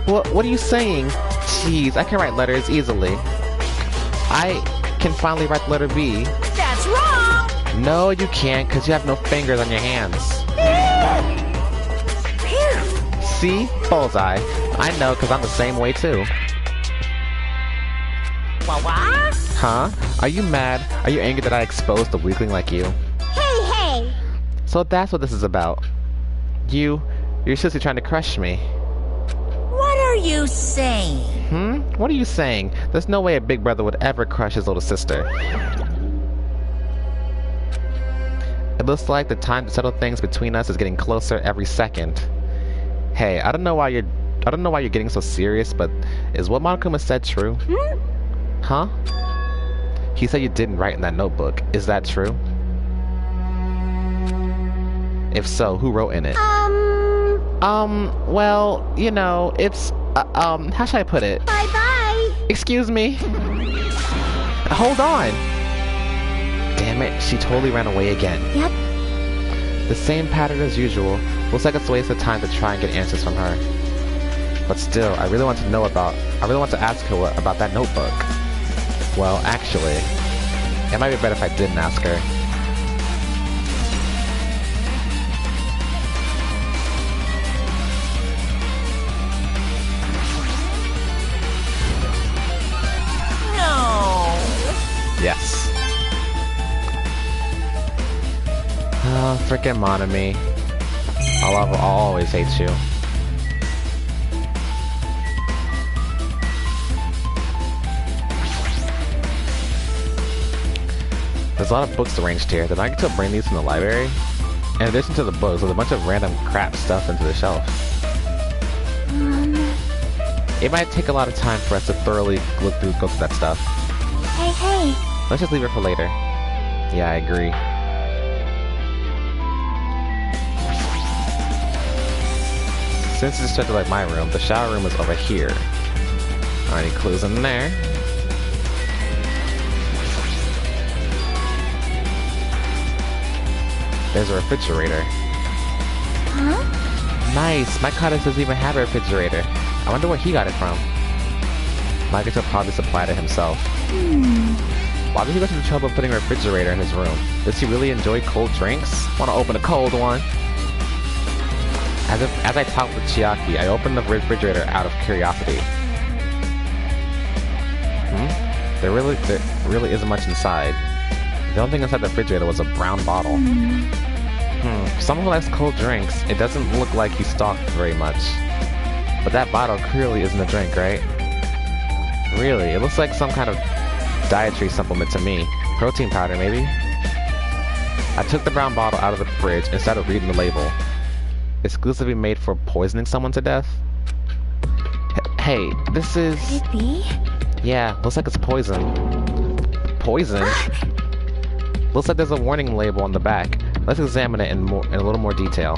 What are you saying? Jeez, I can write letters easily. I can finally write the letter B. That's wrong! No, you can't, because you have no fingers on your hands. See? Bullseye. I know, because I'm the same way, too. What? Huh? Are you mad? Are you angry that I exposed a weakling like you? Hey! So that's what this is about. You're seriously trying to crush me. What are you saying? What are you saying? There's no way a big brother would ever crush his little sister. It looks like the time to settle things between us is getting closer every second. Hey, I don't know why you're getting so serious, but is what Monokuma said true? Huh? He said you didn't write in that notebook. Is that true? If so, who wrote in it? Well, you know, it's, how should I put it? Bye-bye! Excuse me? Hold on! Damn it, she totally ran away again. Yep. The same pattern as usual. Looks like it's a waste of time to try and get answers from her. But still, I really want to ask her about that notebook. Well, actually, it might be better if I didn't ask her. Yes. Oh, frickin' Monami. I'll always hate you. There's a lot of books arranged here. Did I get to bring these from the library? In addition to the books, there's a bunch of random crap stuff into the shelf. It might take a lot of time for us to thoroughly go through that stuff. Hey. Let's just leave it for later. Yeah, I agree. Since it's just like my room, the shower room is over here. Any clues in there? There's a refrigerator. Huh? Nice! My cottage doesn't even have a refrigerator. I wonder where he got it from. Nagito probably supplied it himself. Why would he go to the trouble of putting a refrigerator in his room? Does he really enjoy cold drinks? Want to open a cold one? As I talked with Chiaki, I opened the refrigerator out of curiosity. There really isn't much inside. The only thing inside the refrigerator was a brown bottle. Someone who likes cold drinks, it doesn't look like he stalked very much. But that bottle clearly isn't a drink, right? Really, it looks like some kind of dietary supplement to me. Protein powder, maybe? I took the brown bottle out of the fridge and started reading the label. Exclusively made for poisoning someone to death? Hey, this is... Could it be? Yeah, looks like it's poison. Poison? Looks like there's a warning label on the back. Let's examine it in a little more detail.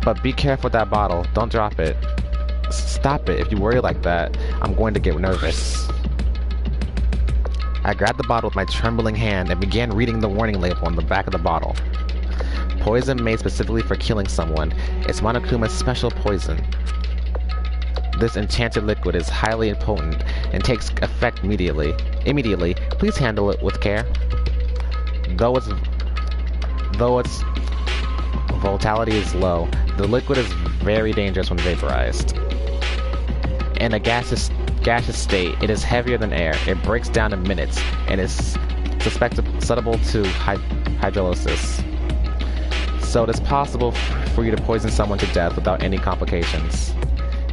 But be careful with that bottle. Don't drop it. Stop it. If you worry like that, I'm going to get nervous. I grabbed the bottle with my trembling hand and began reading the warning label on the back of the bottle. Poison made specifically for killing someone. It's Monokuma's special poison. This enchanted liquid is highly potent and takes effect immediately. Please handle it with care. Though its volatility is low, the liquid is very dangerous when vaporized. In a gaseous state, it is heavier than air. It breaks down in minutes and is susceptible to hydrolysis. So it is possible for you to poison someone to death without any complications.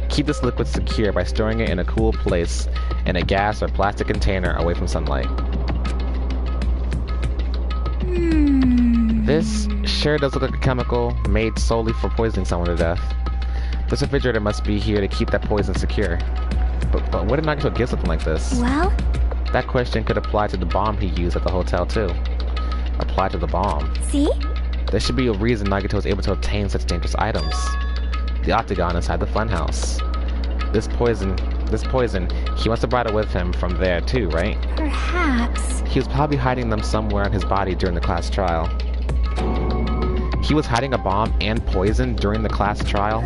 Keep this liquid secure by storing it in a cool place in a gas or plastic container away from sunlight. This sure does look like a chemical made solely for poisoning someone to death. This refrigerator must be here to keep that poison secure. But where did Nagito get something like this? Well? That question could apply to the bomb he used at the hotel too. Apply to the bomb. See? There should be a reason Nagito was able to obtain such dangerous items. The octagon inside the funhouse. This poison, he must have brought it with him from there too, right? Perhaps. He was probably hiding them somewhere in his body during the class trial. He was hiding a bomb and poison during the class trial?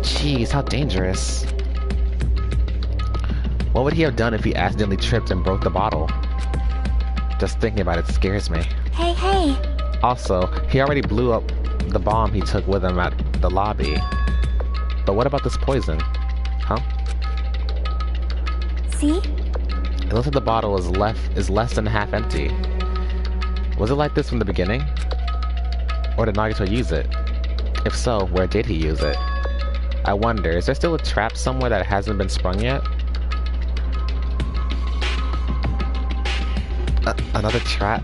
Jeez, how dangerous. What would he have done if he accidentally tripped and broke the bottle? Just thinking about it scares me. Hey. Also, he already blew up the bomb he took with him at the lobby. But what about this poison? Huh? See? It looks like the bottle is less than half empty. Was it like this from the beginning? Or did Nagito use it? If so, where did he use it? I wonder, is there still a trap somewhere that hasn't been sprung yet? Another trap?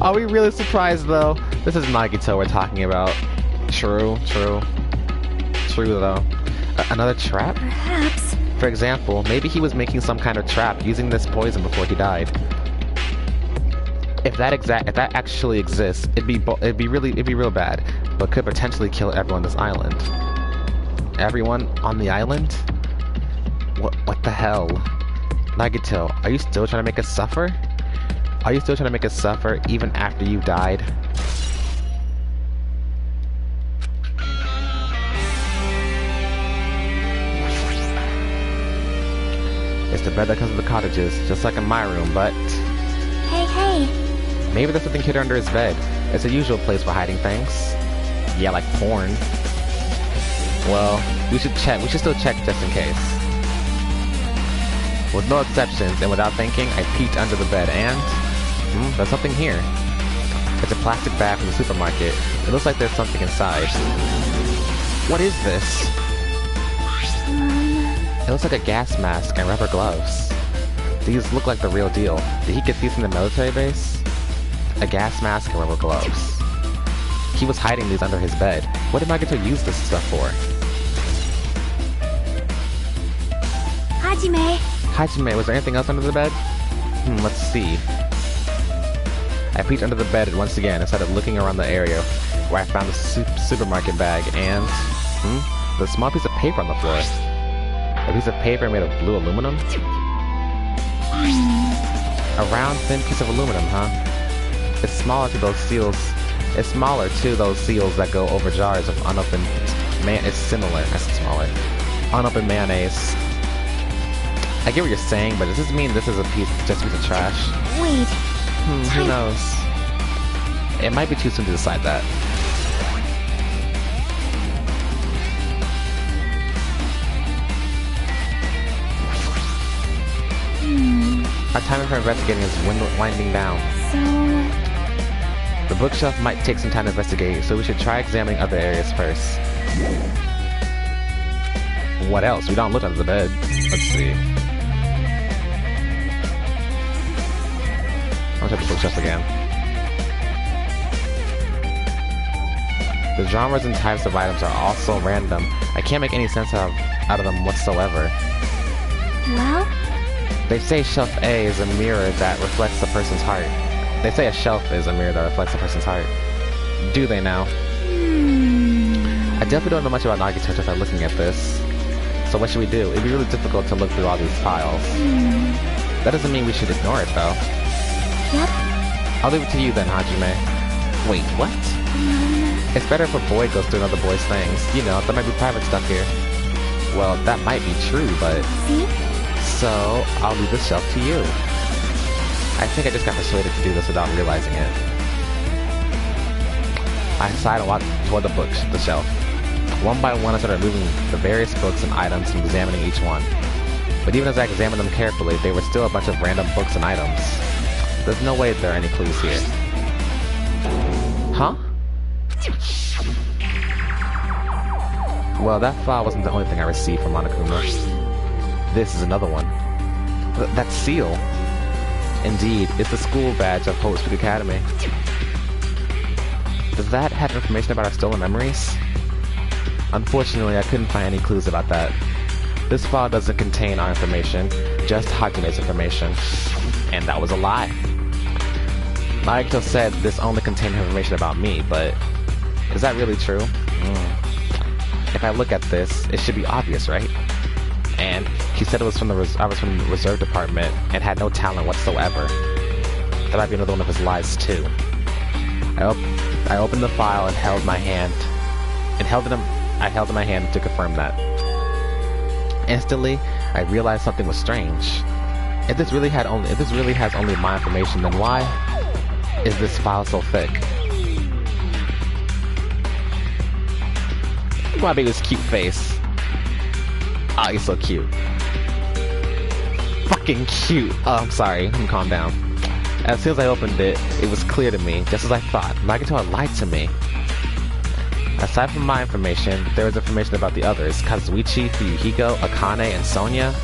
Are we really surprised though? This is Nagito we're talking about. True though. Another trap? Perhaps. For example, maybe he was making some kind of trap using this poison before he died. If that actually exists, it'd be real bad, but could potentially kill everyone on this island. Everyone on the island? What the hell? Nagito, are you still trying to make us suffer? Are you still trying to make us suffer even after you've died? It's the bed that comes with the cottages, just like in my room, but... Hey. Maybe there's something hidden under his bed. It's a usual place for hiding things. Yeah, like porn. Well, we should still check just in case. With no exceptions, and without thinking, I peeked under the bed and... there's something here. It's a plastic bag from the supermarket. It looks like there's something inside. What is this? It looks like a gas mask and rubber gloves. These look like the real deal. Did he get these from the military base? A gas mask and rubber gloves. He was hiding these under his bed. What did Nagito use this stuff for? Hajime, was there anything else under the bed? Let's see. I peeked under the bed once again and started looking around the area where I found the supermarket bag and... the small piece of paper on the floor. A piece of paper made of blue aluminum? A round, thin piece of aluminum, huh? It's smaller to those seals. It's smaller to those seals that go over jars of unopened... It's similar. That's smaller. Unopened mayonnaise. I get what you're saying, but does this mean this is just a piece of trash? Wait. Who knows? It might be too soon to decide that. Our time for investigating is winding down. So... The bookshelf might take some time to investigate, so we should try examining other areas first. What else? We don't look under the bed. Let's see. I'll check the bookshelf again. The genres and types of items are all so random, I can't make any sense out of them whatsoever. Well? They say shelf A is a mirror that reflects a person's heart. They say a shelf is a mirror that reflects a person's heart. Do they now? I definitely don't know much about Nagito just by looking at this. So what should we do? It'd be really difficult to look through all these files. That doesn't mean we should ignore it, though. Yep. I'll leave it to you then, Hajime. Wait, what? It's better if a boy goes through another boy's things. You know, there might be private stuff here. Well, that might be true, but... See? So, I'll leave the shelf to you. I think I just got persuaded to do this without realizing it. I decided to walk toward the shelf. One by one, I started moving the various books and items and examining each one. But even as I examined them carefully, they were still a bunch of random books and items. There's no way there are any clues here. Huh? Well, that file wasn't the only thing I received from Monokuma. This is another one. That seal. Indeed, it's the school badge of Hope Speak Academy. Does that have information about our stolen memories? Unfortunately, I couldn't find any clues about that. This file doesn't contain our information, just Hakume's information. And that was a lie. Nagito said this only contained information about me, but is that really true? If I look at this, it should be obvious, right? And he said it was I was from the reserve department and had no talent whatsoever. That might be another one of his lies too. I opened the file and held my hand, I held it in my hand to confirm that. Instantly, I realized something was strange. If this really has only my information, then why is this file so thick? Look at my baby's cute face. Ah, he's so cute. Fucking cute. Oh, I'm sorry. Let me calm down. As soon as I opened it, it was clear to me, just as I thought. Nagito had lied to me. Aside from my information, there was information about the others. Kazuichi, Fuyuhiko, Akane, and Sonia.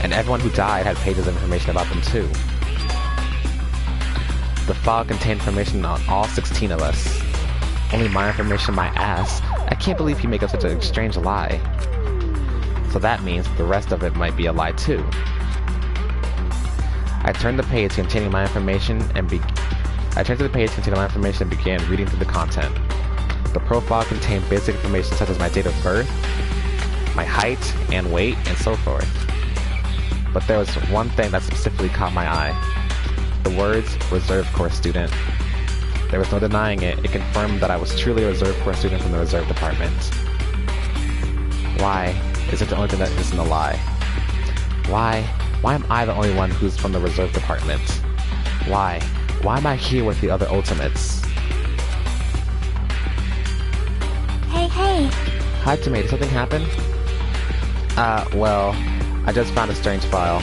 And everyone who died had pages of information about them too. The file contained information on all 16 of us. Only my information, my ass. I can't believe he made up such a strange lie. So that means the rest of it might be a lie too. I turned to the page containing my information and began reading through the content. The profile contained basic information such as my date of birth, my height and weight, and so forth. But there was one thing that specifically caught my eye. The words, reserve corps student. There was no denying it. It confirmed that I was truly a reserve corps student from the reserve department. Why is it the only thing that isn't a lie? Why am I the only one who's from the reserve department? Why am I here with the other ultimates? Hey. Hajime, did something happen? Well, I just found a strange file.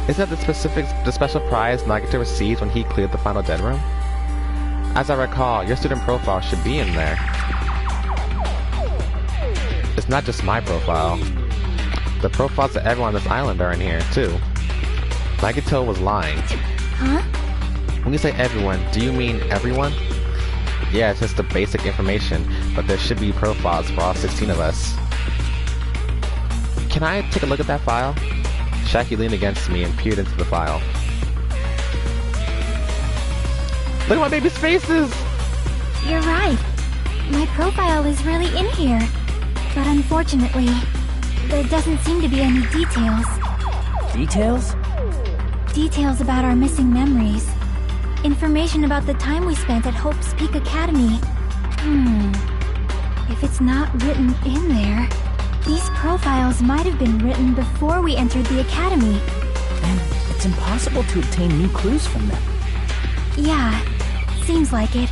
Is that the special prize Nagito received when he cleared the final dead room? As I recall, your student profile should be in there. It's not just my profile. The profiles of everyone on this island are in here, too. Nagito was lying. Huh? When you say everyone, do you mean everyone? Yeah, it's just the basic information, but there should be profiles for all 16 of us. Can I take a look at that file? Shaki leaned against me and peered into the file. Look at my baby's faces! You're right. My profile is really in here. But unfortunately, there doesn't seem to be any details. Details? Details about our missing memories. Information about the time we spent at Hope's Peak Academy. If it's not written in there, these profiles might have been written before we entered the academy. And it's impossible to obtain new clues from them. Yeah, seems like it.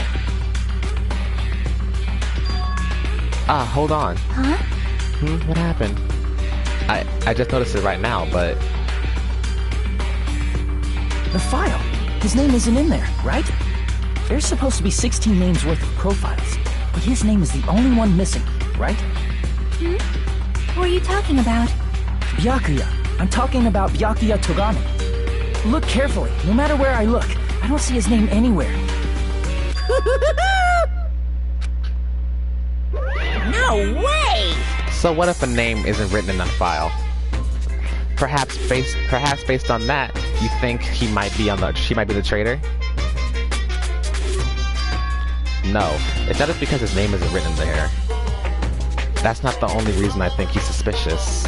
Hold on. Huh? What happened? I just noticed it right now, but... The file. His name isn't in there, right? There's supposed to be 16 names worth of profiles, but his name is the only one missing, right? Who are you talking about? Byakuya. I'm talking about Byakuya Togane. Look carefully. No matter where I look, I don't see his name anywhere. No way! So what if a name isn't written in that file? Perhaps based on that, you think she might be the traitor? No, it's not just because his name isn't written there. That's not the only reason I think he's suspicious.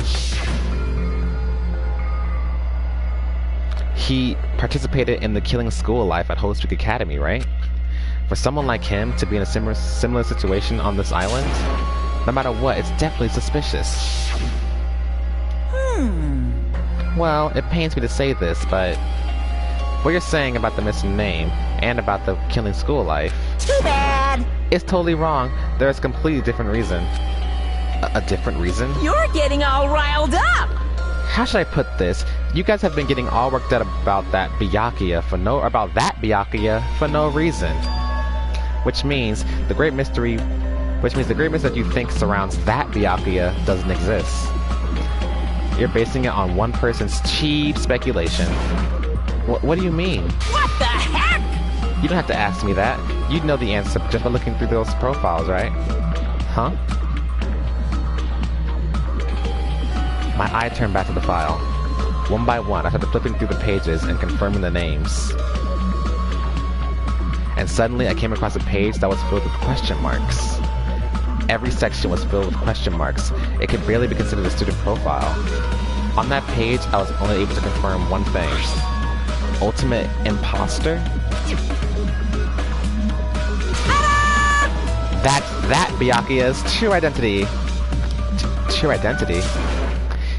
He participated in the killing school life at Holy Streak Academy, right? For someone like him to be in a similar situation on this island, no matter what, it's definitely suspicious. Well, it pains me to say this, but what you're saying about the missing name and about the killing school life, Too bad! is totally wrong. There's a completely different reason. A different reason? You're getting all riled up! How should I put this? You guys have been getting all worked up about that Byakuya for no reason. Which means the great mystery that you think surrounds that Byakuya doesn't exist. You're basing it on one person's cheap speculation. What do you mean? What the heck? You don't have to ask me that. You'd know the answer just by looking through those profiles, right? Huh? My eye turned back to the file. One by one, I started flipping through the pages and confirming the names. And suddenly, I came across a page that was filled with question marks. Every section was filled with question marks. It could barely be considered a student profile. On that page, I was only able to confirm one thing. Ultimate imposter? That Byakuya's true identity. True identity?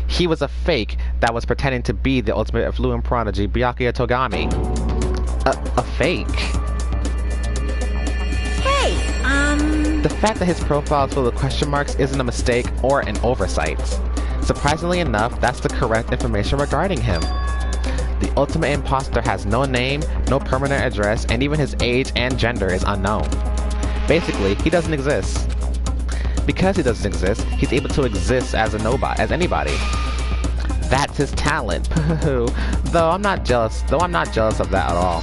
He was a fake that was pretending to be the ultimate affluent prodigy, Byakuya Togami. A fake? Hey, The fact that his profile is full of question marks isn't a mistake or an oversight. Surprisingly enough, that's the correct information regarding him. The ultimate imposter has no name, no permanent address, and even his age and gender is unknown. Basically, he doesn't exist. Because he doesn't exist, he's able to exist as anybody. That's his talent. Though I'm not jealous of that at all.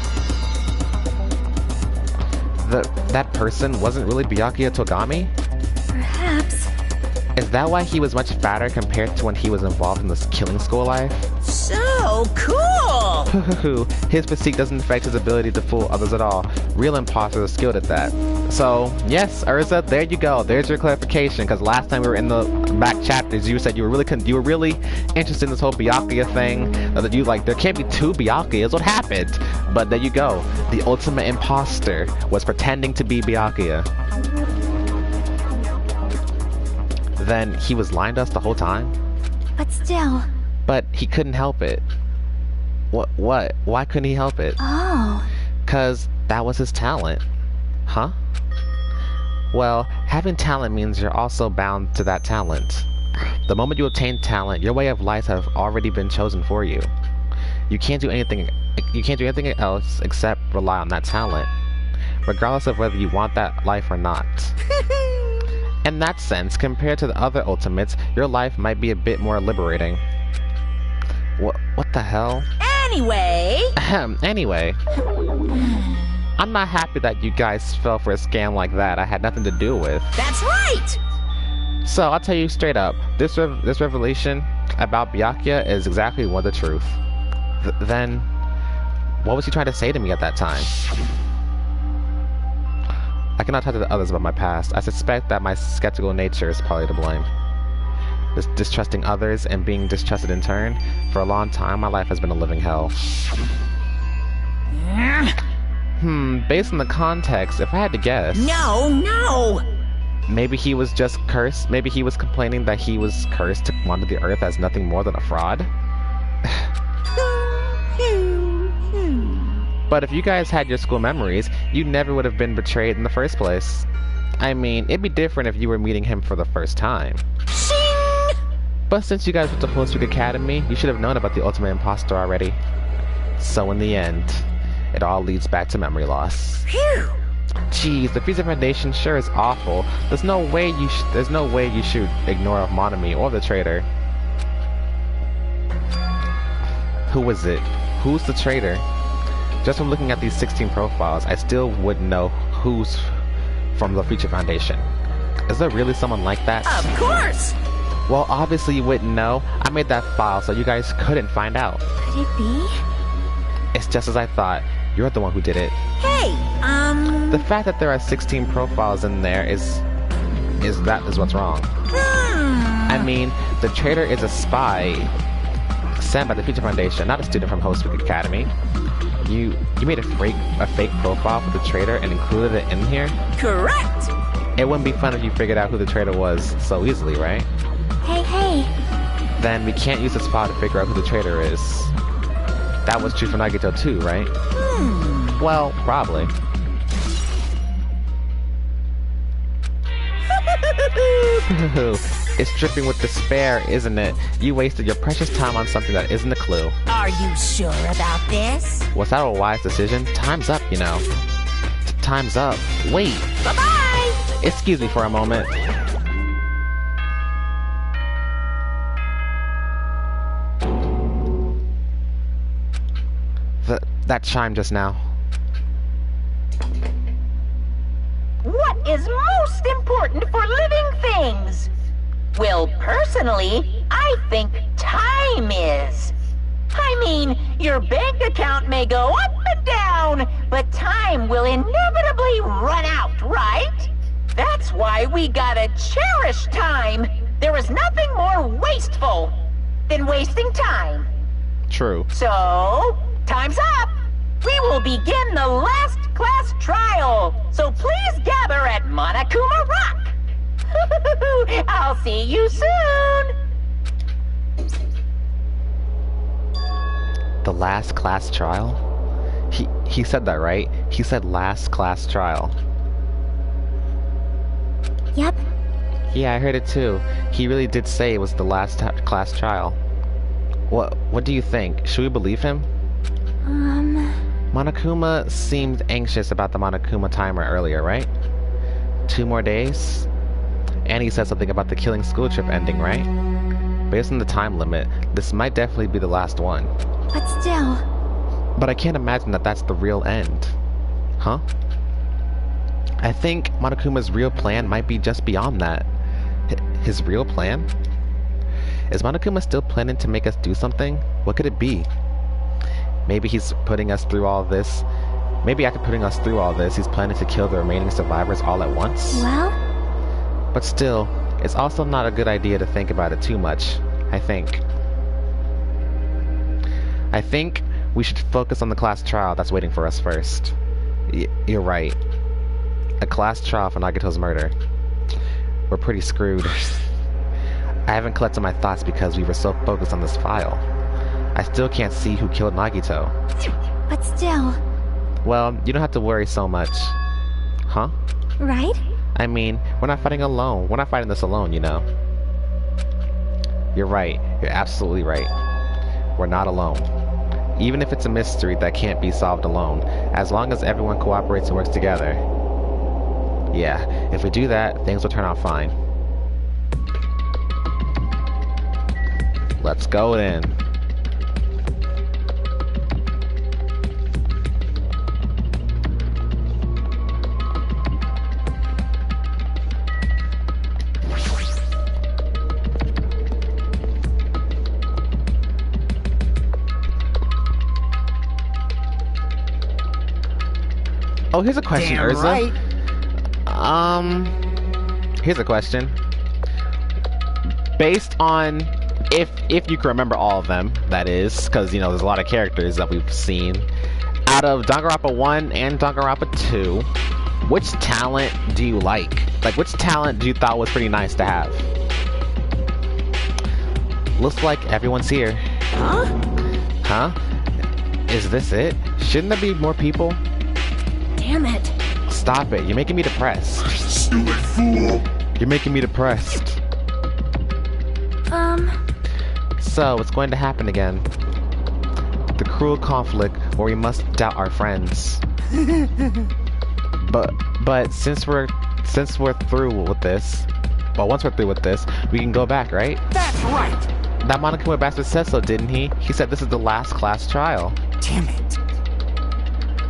That person wasn't really Byakuya Togami? Perhaps. Is that why he was much fatter compared to when he was involved in this killing school life? so cool! His physique doesn't affect his ability to fool others at all. Real imposters are skilled at that. So, yes, Urza, there you go. There's your clarification, because last time we were in the back chapters, you said you were really interested in this whole Byakuya thing. That you like, there can't be two Byakuyas. What happened? But there you go. The ultimate imposter was pretending to be Byakuya. Then he was lying to us the whole time? But still. But he couldn't help it. What? Why couldn't he help it? Oh. 'Cause that was his talent. Huh? Well, having talent means you're also bound to that talent. The moment you obtain talent, your way of life have already been chosen for you. You can't do anything else except rely on that talent, regardless of whether you want that life or not. In that sense, compared to the other ultimates, your life might be a bit more liberating. What the hell? Anyway... Anyway. I'm not happy that you guys fell for a scam like that I had nothing to do with. That's right! So, I'll tell you straight up, this revelation about Byakuya is exactly one of the truth. Then, what was he trying to say to me at that time? I cannot talk to the others about my past. I suspect that my skeptical nature is probably to blame. Distrusting others and being distrusted in turn. For a long time, my life has been a living hell. Based on the context, if I had to guess... No! Maybe he was just cursed. Maybe he was complaining that he was cursed to wander the earth as nothing more than a fraud. But if you guys had your school memories, you never would have been betrayed in the first place. I mean, it'd be different if you were meeting him for the first time. Shing! But since you guys went to Holy Streak Academy, you should have known about the ultimate imposter already. So in the end, it all leads back to memory loss. Phew! Jeez, the Frieza Foundation sure is awful. There's no way you should ignore Monami or the traitor. Who was it? Who's the traitor? Just from looking at these 16 profiles, I still wouldn't know who's from the Future Foundation. Is there really someone like that? Of course! Well, obviously you wouldn't know. I made that file so you guys couldn't find out. Could it be? It's just as I thought. You're the one who did it. Hey, The fact that there are 16 profiles in there is what's wrong. I mean, the traitor is a spy sent by the Future Foundation, not a student from Host Week Academy. You made a fake profile for the traitor and included it in here? Correct! It wouldn't be fun if you figured out who the traitor was so easily, right? Hey. Then we can't use this file to figure out who the traitor is. That was true for Nagito too, right? Well, probably. It's dripping with despair, isn't it? You wasted your precious time on something that isn't a clue. Are you sure about this? Was that a wise decision? Time's up, you know. Time's up. Wait. Bye-bye! Excuse me for a moment. That chime just now. What is most important for living things? Well, personally, I think time is. I mean, your bank account may go up and down, but time will inevitably run out, right? That's why we gotta cherish time. There is nothing more wasteful than wasting time. True. So, time's up. We will begin the last class trial. So please gather at Monokuma Rock. I'll see you soon. The last class trial? He said that, right? He said last class trial. Yep. Yeah, I heard it too. He really did say it was the last class trial. What do you think? Should we believe him? Monokuma seemed anxious about the Monokuma timer earlier, right? 2 more days? And he said something about the killing school trip ending, right? Based on the time limit, this might definitely be the last one. But still... But I can't imagine that that's the real end. Huh? I think Monokuma's real plan might be just beyond that. His real plan? Is Monokuma still planning to make us do something? What could it be? Maybe he's putting us through all this. Maybe after putting us through all this, he's planning to kill the remaining survivors all at once? Well? But still, it's also not a good idea to think about it too much, I think. I think we should focus on the class trial that's waiting for us first. You're right. A class trial for Nagito's murder. We're pretty screwed. I haven't collected my thoughts because we were so focused on this file. I still can't see who killed Nagito. But still... Well, you don't have to worry so much. Huh? Right? I mean, we're not fighting alone. We're not fighting this alone, you know. You're right. You're absolutely right. We're not alone. Even if it's a mystery that can't be solved alone, as long as everyone cooperates and works together. Yeah, if we do that, things will turn out fine. Let's go then. Oh, here's a question, Damn Urza. right. Here's a question. Based on if you can remember all of them, that is, because you know there's a lot of characters that we've seen. Out of Danganronpa 1 and Danganronpa 2, which talent do you like? Like, which talent do you thought was pretty nice to have? Looks like everyone's here. Huh? Huh? Is this it? Shouldn't there be more people? Damn it. Stop it. You're making me depressed. Stupid fool. You're making me depressed. So, what's going to happen again? The cruel conflict where we must doubt our friends. But since we're through with this, well, once we're through with this, we can go back, right? That's right. That Monokuma bastard said so, didn't he? He said this is the last class trial. Damn it.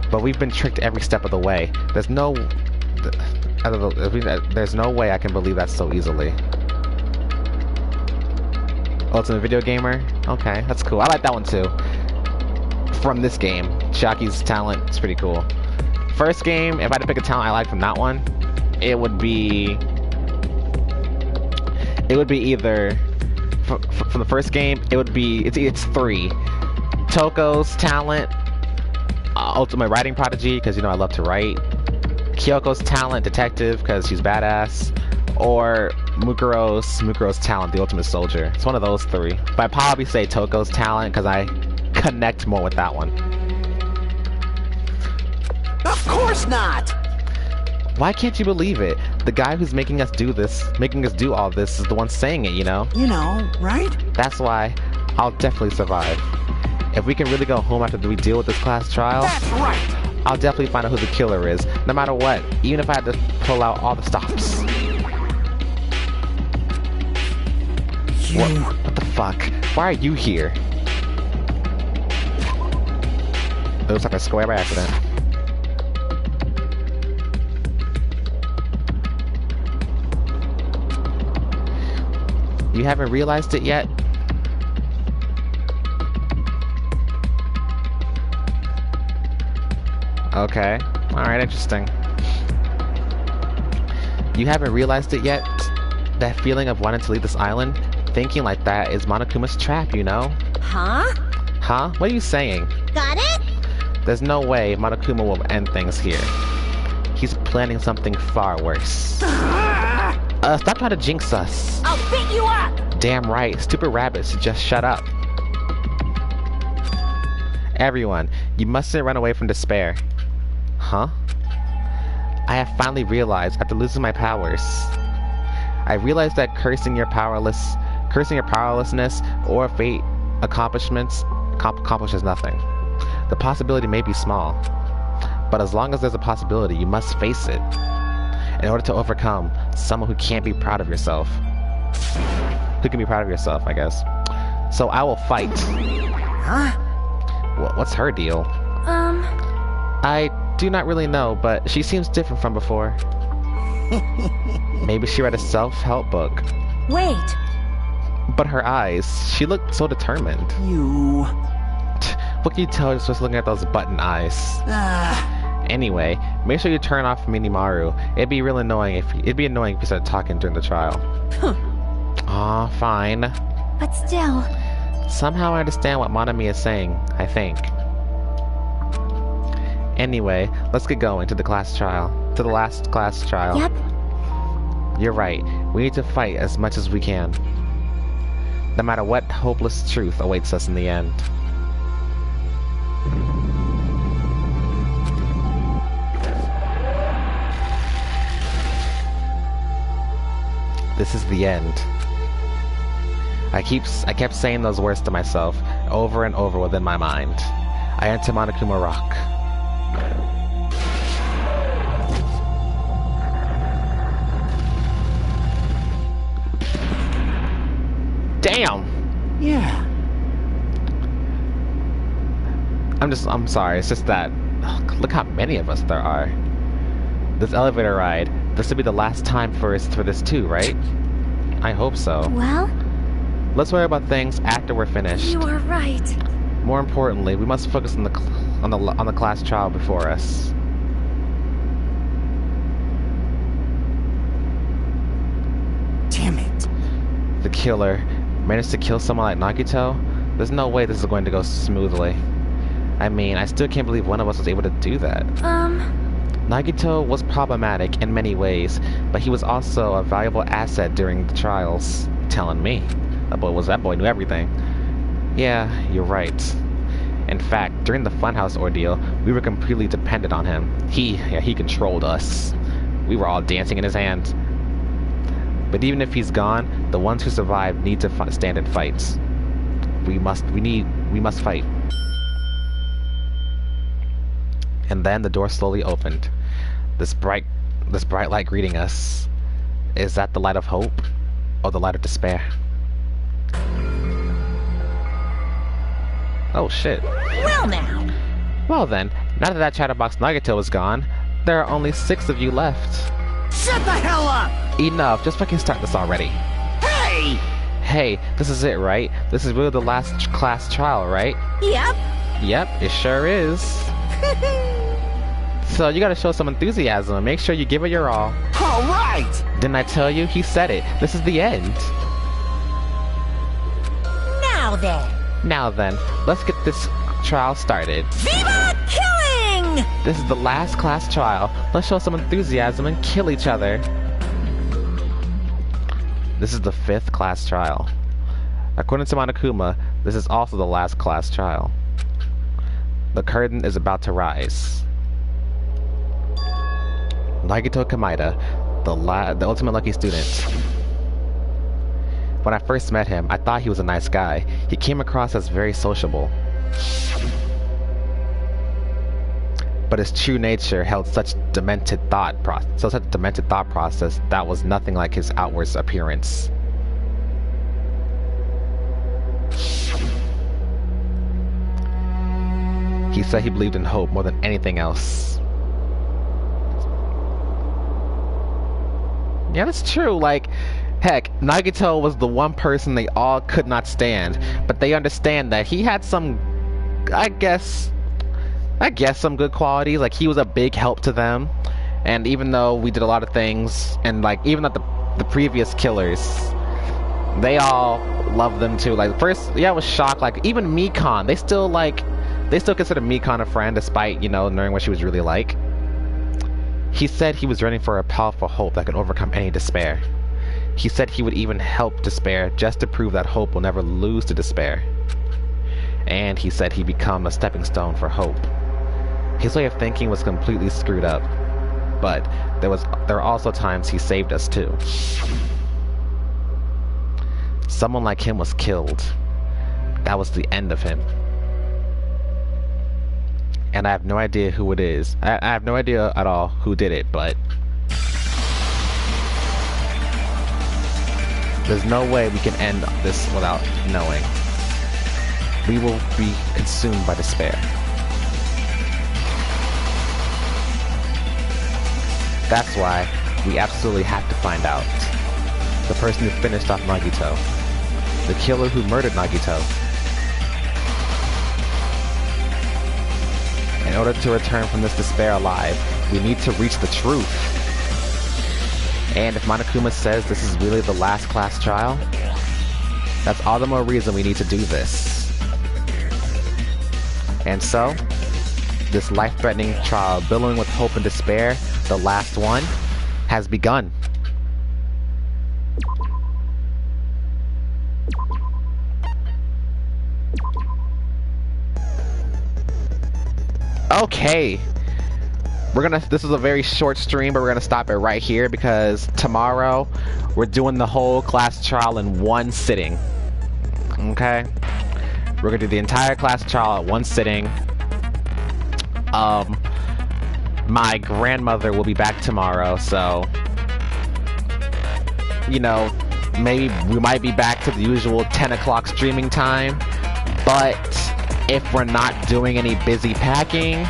but we've been tricked every step of the way. There's no way I can believe that so easily. Ultimate Video Gamer? Okay, that's cool. I like that one too. From this game, Shaki's talent is pretty cool. First game, if I had to pick a talent I like from that one, it would be either from the first game. It's three. Toko's talent, Ultimate Writing Prodigy, because you know I love to write. Kyoko's talent, Detective, because she's badass. Or Mukuro's talent, the Ultimate Soldier. It's one of those three. But I'd probably say Toko's talent because I connect more with that one. Of course not! Why can't you believe it? The guy who's making us do all this is the one saying it, you know? You know, right? That's why I'll definitely survive. If we can really go home after we deal with this class trial, That's right! I'll definitely find out who the killer is, no matter what, even if I had to pull out all the stops. What the fuck? Why are you here? It looks like a square by accident. You haven't realized it yet? Okay. Alright, interesting. You haven't realized it yet? That feeling of wanting to leave this island? Thinking like that is Monokuma's trap, you know? Huh? Huh? What are you saying? Got it? There's no way Monokuma will end things here. He's planning something far worse. Stop trying to jinx us. I'll beat you up! Damn right. Stupid rabbits, just shut up. Everyone, you mustn't run away from despair. Huh? I have finally realized, after losing my powers, I realized that cursing your powerlessness or fate accomplishes nothing. The possibility may be small, but as long as there's a possibility, you must face it in order to overcome someone who can't be proud of yourself. Who can be proud of yourself, I guess. So I will fight. Huh? What's her deal? I do not really know, but she seems different from before. Maybe she read a self-help book. Wait. But her eyes, she looked so determined. You... What can you tell just looking at those button eyes? Anyway, make sure you turn off Minimaru. It'd be annoying if you started talking during the trial. Aw, fine. But still... Somehow I understand what Monami is saying, I think. Anyway, let's get going to the last class trial. Yep. You're right. We need to fight as much as we can. No matter what hopeless truth awaits us in the end. This is the end. I kept saying those words to myself over and over within my mind. I enter Monokuma Rock. Damn! Yeah. I'm sorry, it's just that, look how many of us there are. This elevator ride, this will be the last time for this too, right? I hope so. Well? Let's worry about things after we're finished. You are right. More importantly, we must focus on the class trial before us. Damn it. The killer managed to kill someone like Nagito? There's no way this is going to go smoothly. I mean, I still can't believe one of us was able to do that. Nagito was problematic in many ways, but he was also a valuable asset during the trials. Telling me. That boy knew everything. Yeah, you're right. In fact, during the Funhouse ordeal, we were completely dependent on him. He controlled us. We were all dancing in his hands. But even if he's gone, the ones who survive need to stand and fight. We must fight. And then the door slowly opened. This bright light greeting us. Is that the light of hope? Or the light of despair? Oh shit. Well now. Well then, now that Chatterbox Nagito is gone, there are only 6 of you left. Shut the hell up! Enough, just fucking start this already. Hey! Hey, this is it, right? This is really the last class trial, right? Yep. Yep, it sure is. So you gotta show some enthusiasm and make sure you give it your all. All right! Didn't I tell you? He said it. This is the end. Now then, let's get this trial started. Viva killing! This is the last class trial. Let's show some enthusiasm and kill each other. This is the 5th class trial. According to Monokuma, this is also the last class trial. The curtain is about to rise. Nagito Kamaida, the ultimate lucky student. When I first met him, I thought he was a nice guy. He came across as very sociable. But his true nature held such demented thought process that was nothing like his outward appearance. He said he believed in hope more than anything else. Yeah, that's true. Like, heck, Nagito was the one person they all could not stand, but they understand that he had some, I guess some good qualities. Like, he was a big help to them, and even though we did a lot of things, and like, even at the previous killers, they all loved them too. Like, first, yeah, I was shocked. Like, even Mikon, they still consider Mikon a friend, despite, you know, knowing what she was really like. He said he was running for a powerful hope that could overcome any despair. He said he would even help despair just to prove that hope will never lose to despair. And he said he'd become a stepping stone for hope. His way of thinking was completely screwed up, but there were also times he saved us too. Someone like him was killed. That was the end of him. And I have no idea who it is. I have no idea at all who did it, but there's no way we can end this without knowing. We will be consumed by despair. That's why we absolutely have to find out. The person who finished off Nagito. The killer who murdered Nagito. In order to return from this despair alive, we need to reach the truth. And if Monokuma says this is really the last class trial, that's all the more reason we need to do this. And so, this life-threatening trial, billowing with hope and despair, the last one, has begun. Okay, this is a very short stream, but we're gonna stop it right here because tomorrow we're doing the whole class trial in one sitting. Okay, we're gonna do the entire class trial at one sitting. My grandmother will be back tomorrow, so you know, maybe we might be back to the usual 10 o'clock streaming time, but if we're not doing any busy packing,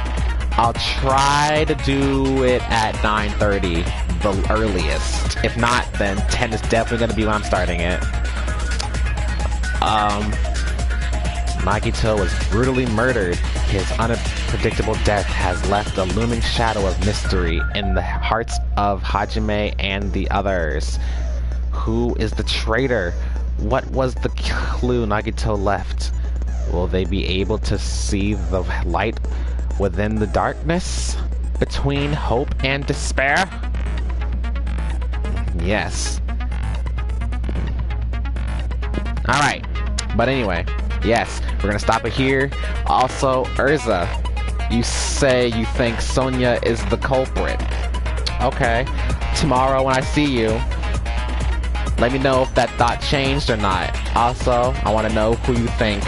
I'll try to do it at 9:30, the earliest. If not, then 10 is definitely going to be when I'm starting it. Nagito was brutally murdered. His unpredictable death has left a looming shadow of mystery in the hearts of Hajime and the others. Who is the traitor? What was the clue Nagito left? Will they be able to see the light within the darkness between hope and despair? Yes. Alright, but anyway, yes, we're gonna stop it here. Also, Urza, you say you think Sonia is the culprit. Okay, tomorrow when I see you, let me know if that thought changed or not. Also, I want to know who you think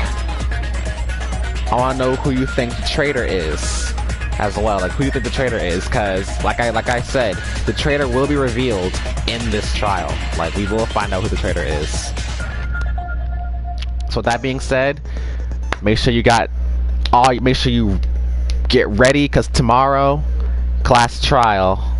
the traitor is as well. Like, who you think the traitor is, because like I said, the traitor will be revealed in this trial. Like, we will find out who the traitor is. So with that being said, make sure you get ready, because tomorrow, class trial.